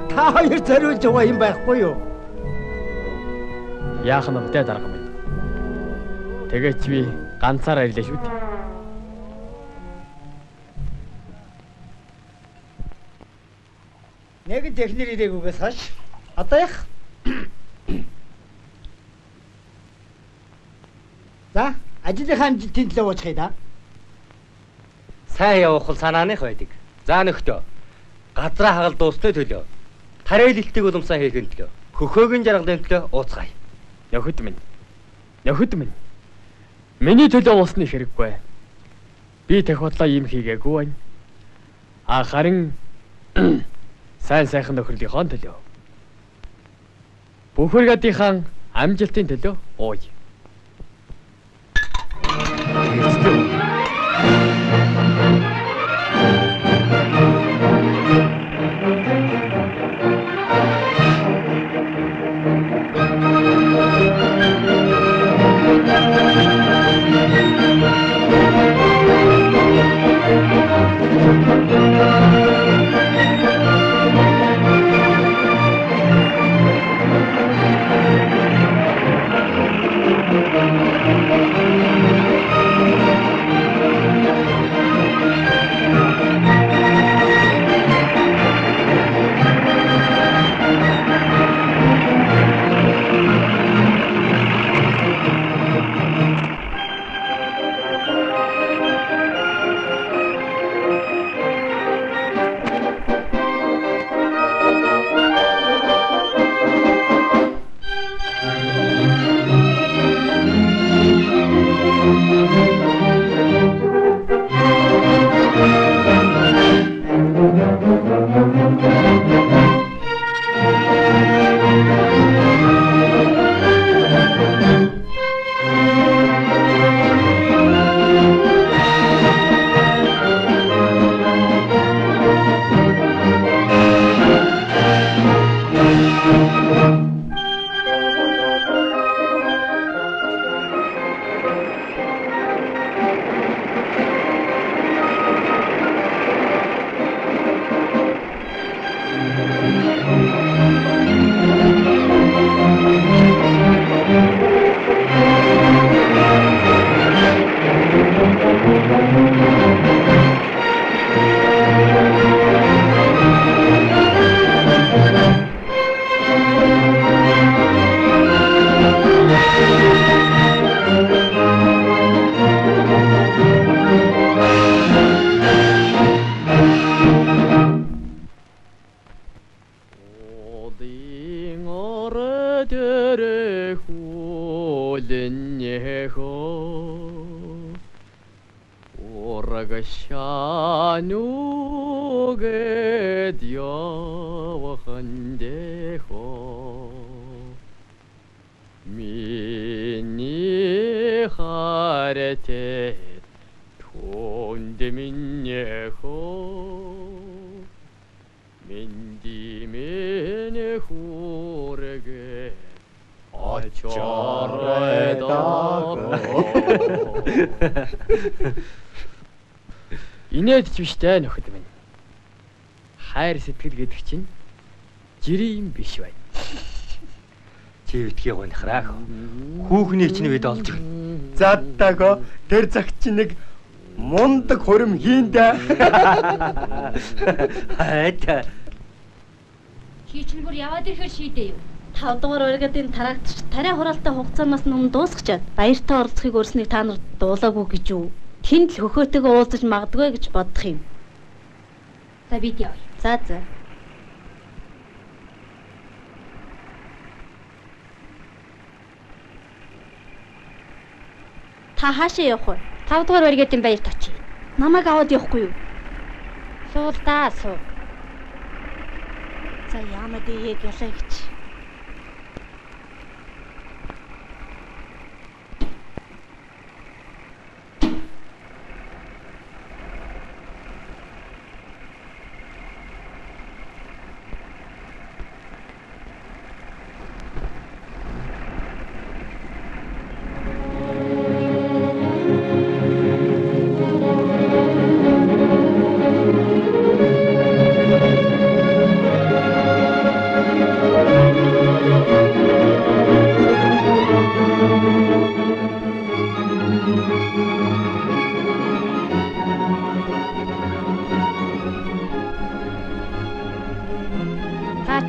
Та хоёр зориулж байгаа юм байхгүй юу? Яах нь вэ дарга минь? Тэгээч би ганцаараа ирлээ шүү дээ. Нэг технэр ирээгүйгээс хаш. Одоо яах? За, ажлынхаа амжилтын төлөө уучихъя да. Сайн явах бол санааных байдаг. За нөхтөө. газраа хагалт дуусны төлөө. Тариалалтыг уламсаа хийхин төлөө. Хөхөөгийн жаргалын төлөө ууцгаая. Нөхөд минь. Нөхөд минь. Миний төлөө уусны хэрэггүй. Би тахватлаа юм хийгээгүй байна. Харин сайн сайхан нөхөрлийнхөө төлөө. Бүхэр гадийнхаа амжилтын төлөө ууя. Инээд ч биштэй нөхөд минь. Хайр сэтгэл гэдэг чинь жирийн биш байна. Чи битгий гонхраа. Хүүхнийг чинь бид олж өгнө. Заддаго тэр цагт чи нэг мундаг хурим хийндэ. Хайта. Чи чинь бүр яваад ирэхээр шийдээ юу? 5 дугаар бригадын тараагч тариа хураалтаа хугацаанаас өмнө дуусгачаад баяртаа оролцохыг өрснгийг та нарт дуулаагүй гэж юу? Тэнд л хөхөөтэйгээ уулзаж магадгүй гэж бодох юм. За бид явъя. За. Та хаашаа явах вэ? 5 дугаар бригадын баярт очие. Намайг аваад явахгүй юу? Суулдаа суу. За яамад яг ялаа гэж.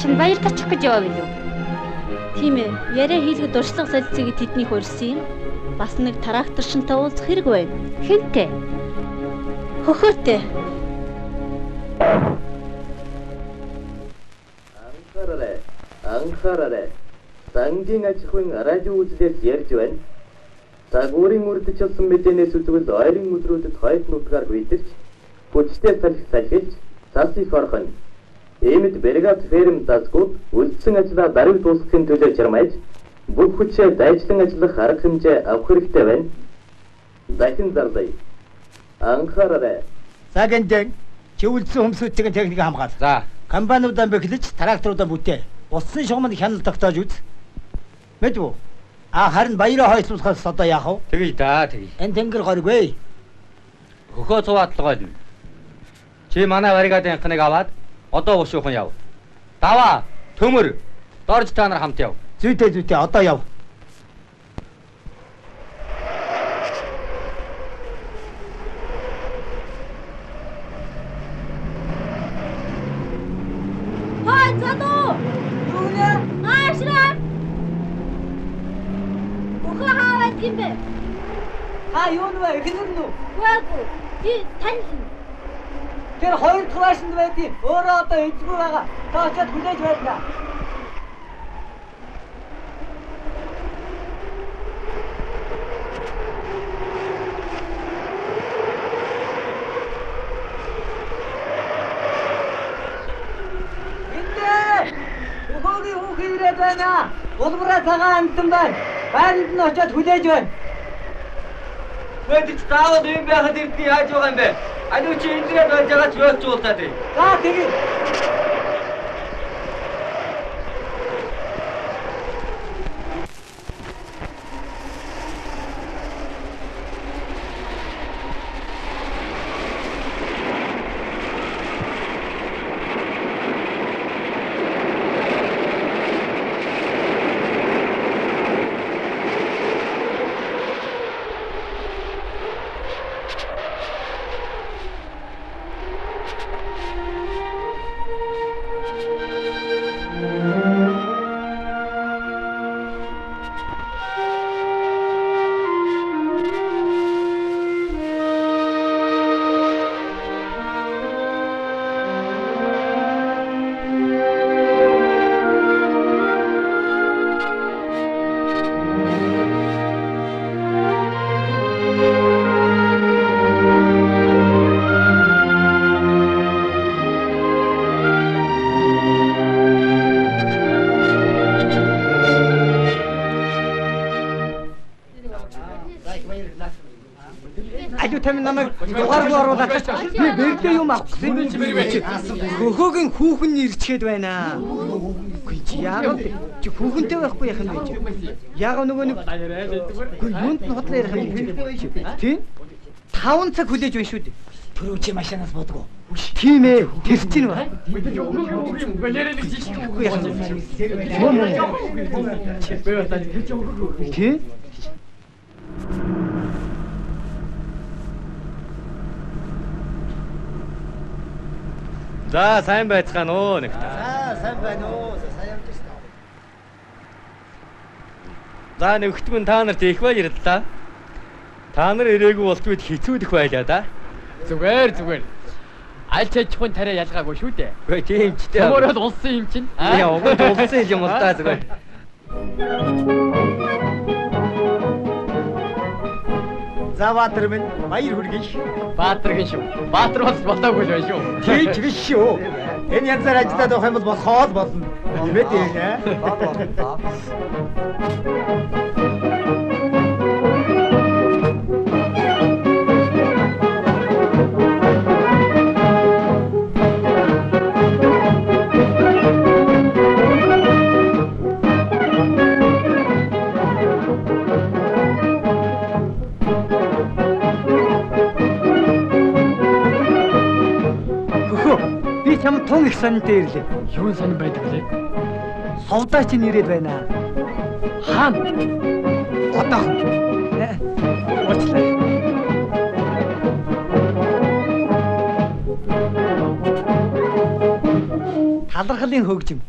Чинь баярт очих гэж яваа билүү? Тийм ээ. Яриа хийлгэж дуршлаг солилцгийг тэдний хөрсөн юм. Бас нэг трактор шинтэй уулзах хэрэг байна. Хинтээ? Хөхөөтэй. Анхаараарай. Сангийн аж ахуйн радио үзлээс ярьж байна. Загварын үрдчилсэн мэдээнээс үзвэл ойрын өдрүүдэд хойд нутгаар хүйдэрч, хүчтэй салхилж, цас их орхон. Иймд Бригад ферм засгууд үлдсэн ажлаа даруй дуусгахын төлөө чармайж, бүх хүчээ дайчлан ажиллах арга хэмжээ авах хэрэгтэй байна. Дахин зарлая. Анхаараарай. За гэндэг чи үлдсэн хөмсгүүдийн техник хамгаал. За. Компаниудаа бэхлэж тракторуудаа бүтээ. Усан шугамд хяналт тогтоож үз. Мэдв үү? Харин баяраа хойшлуулахаас одоо яах вэ? Тэгье да, тэгье. Энэ тэнгэр горьгүй. Хөхөө цуваадлага байна. Чи манай баригадын ханыг аваад одоо ушуухан яв. Даваа, төмөр, дорж та нар хамт яв. Зүйтэй одоо яв. Хой задуу. Юу нэ? Аашраа. Ухаа хаваад юм бэ? Юу нэ эхнэр нү? Үгүй. Би тань. Тэр хоёр тугаашнд байдیں۔ Өөрөө одоо эзгүй байгаа. Та очиад хүлээж байлаа. Хөөгийн хүүхэн ирээд байна. Улбараа цагаан амтан байна. Байранд нь очиад хүлээж байна. Мэдээж таавал юм байхад ирдний яаж байгаа юм бэ? Аливаа чи эндээ байж байгаа ч ёолч уулзаад бай. За тэгье. Би бэрдээ юм авах гэсэн. Хөхөөгийн хүүхэн ирчгээд байна. Үгүй чи яагаад чи хүүхэнтэй байхгүй яах юм бэ чи? Яагаад нөгөө нэг юунд нь хотлоо ярих юм чи? Тийм? 5 цаг хүлээж байна шүү дээ. Түрүү чи машинаас бодгоо. Тийм ээ. Тэр чинь ба. Тийм? За сайн байцгаана уу нэг. За сайн байна уу. Сайн явж байна. За нэгтмэн та нарт их баяр талаа. Та нар ирээгүй болтвол хэцүүдэх байлаа да. Зүгээр. Аль ч ачхын тариа ялгаагүй шүү дээ. Үгүй тийм ч дээ. Өөрөд улсын юм чинь. Яа, уг улсын юм л да зүгээр. За Баатар минь баяр хүргэн ш. Баатаргийн шүү. Баатар бас болоогүй л байх шүү. Тийч биш шүү. Энэ янзаар ажиллаад авах юм бол болохоо л болно. Нэмээд ээ. Чам тун их сантай ирлээ. Юу сонир байдаг лээ? Совдаа чинь ирээд байна. Хаан. Одоохон. Уучлаарай. Талархлын хөгжим.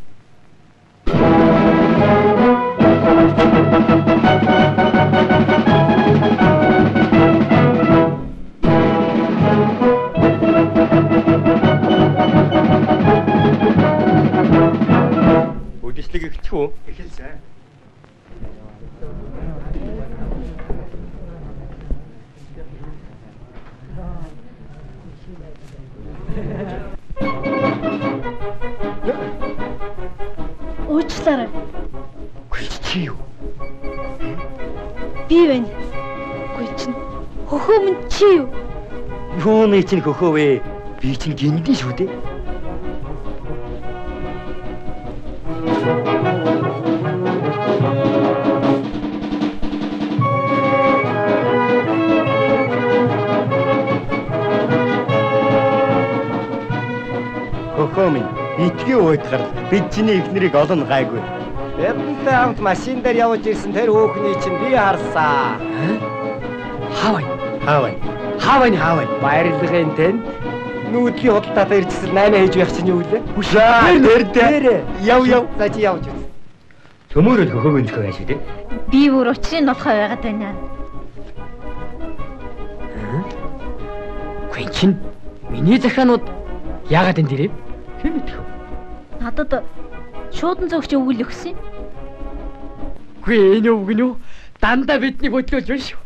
бичлэг эхэлчих үү? Эхэлсэн. Уучлаарай. Чи юу? Би байна. Үгүй чинь хөхөө минь чи юу? Юуны чинь хөхөө вэ? Би чинь гиндий шүү дээ. Хөхөө минь итгий уйтгар бид чиний эхнэрийг олон гайгүй. Эднтэй хамт машин дээр явж ирсэн тэр хөөхний чинь би харсан. Хаавай. Баярлалын тэнд нүүдлийн худалдаатаа ирчихсэн 8 хийж байх чинь юу вэ? Тэр яв. За чи явж үз. Төмөрөл хөхөөг өнөхөө ашиг дээ. Би бүр учрын нотхой байгаад байна. Гүн чин миний захианууд яагаад энэ дээрээ? Хэн мэдэх вэ? Надад шуудан зөөгч өвгөл өгсөн. Гүй энэ үг нь юу? Дандаа бидний хөтлөөж байна шүү.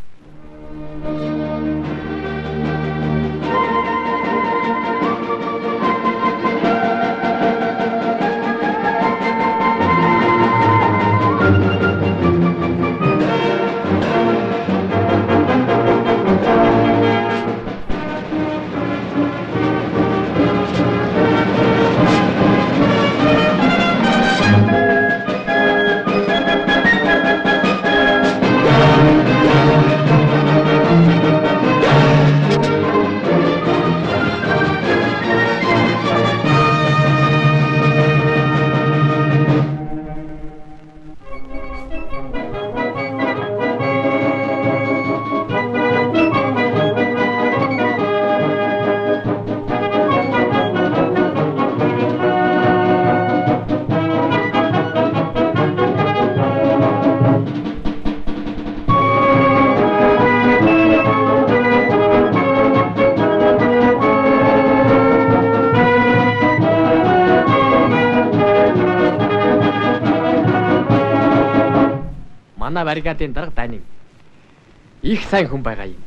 Манай баррикадын дарга Данин их сайн хүн байгаа юм.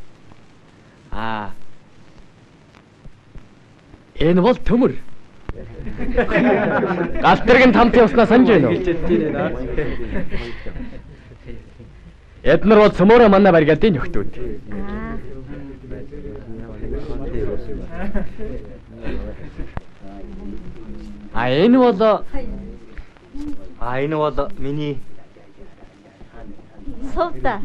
Энэ бол төмөр. Галтрын тамт явснаа санаж байна уу? Эднэр бол цөмөрө манай баррикадын нөхдүүд. Энэ бол миний Сувда.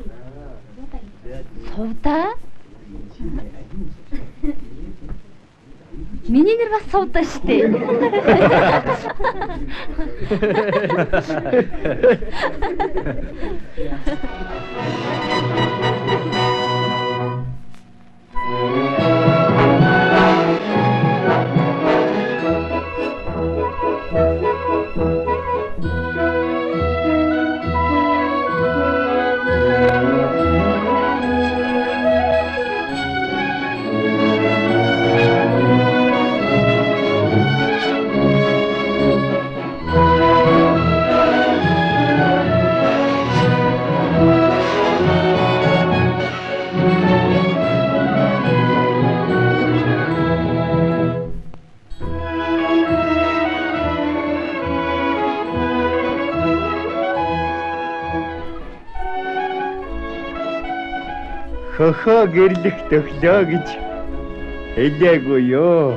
Миний нэр бас Сувда штэ. Хөхөө гэрлэх төглөө гэж хэлээгүй юу?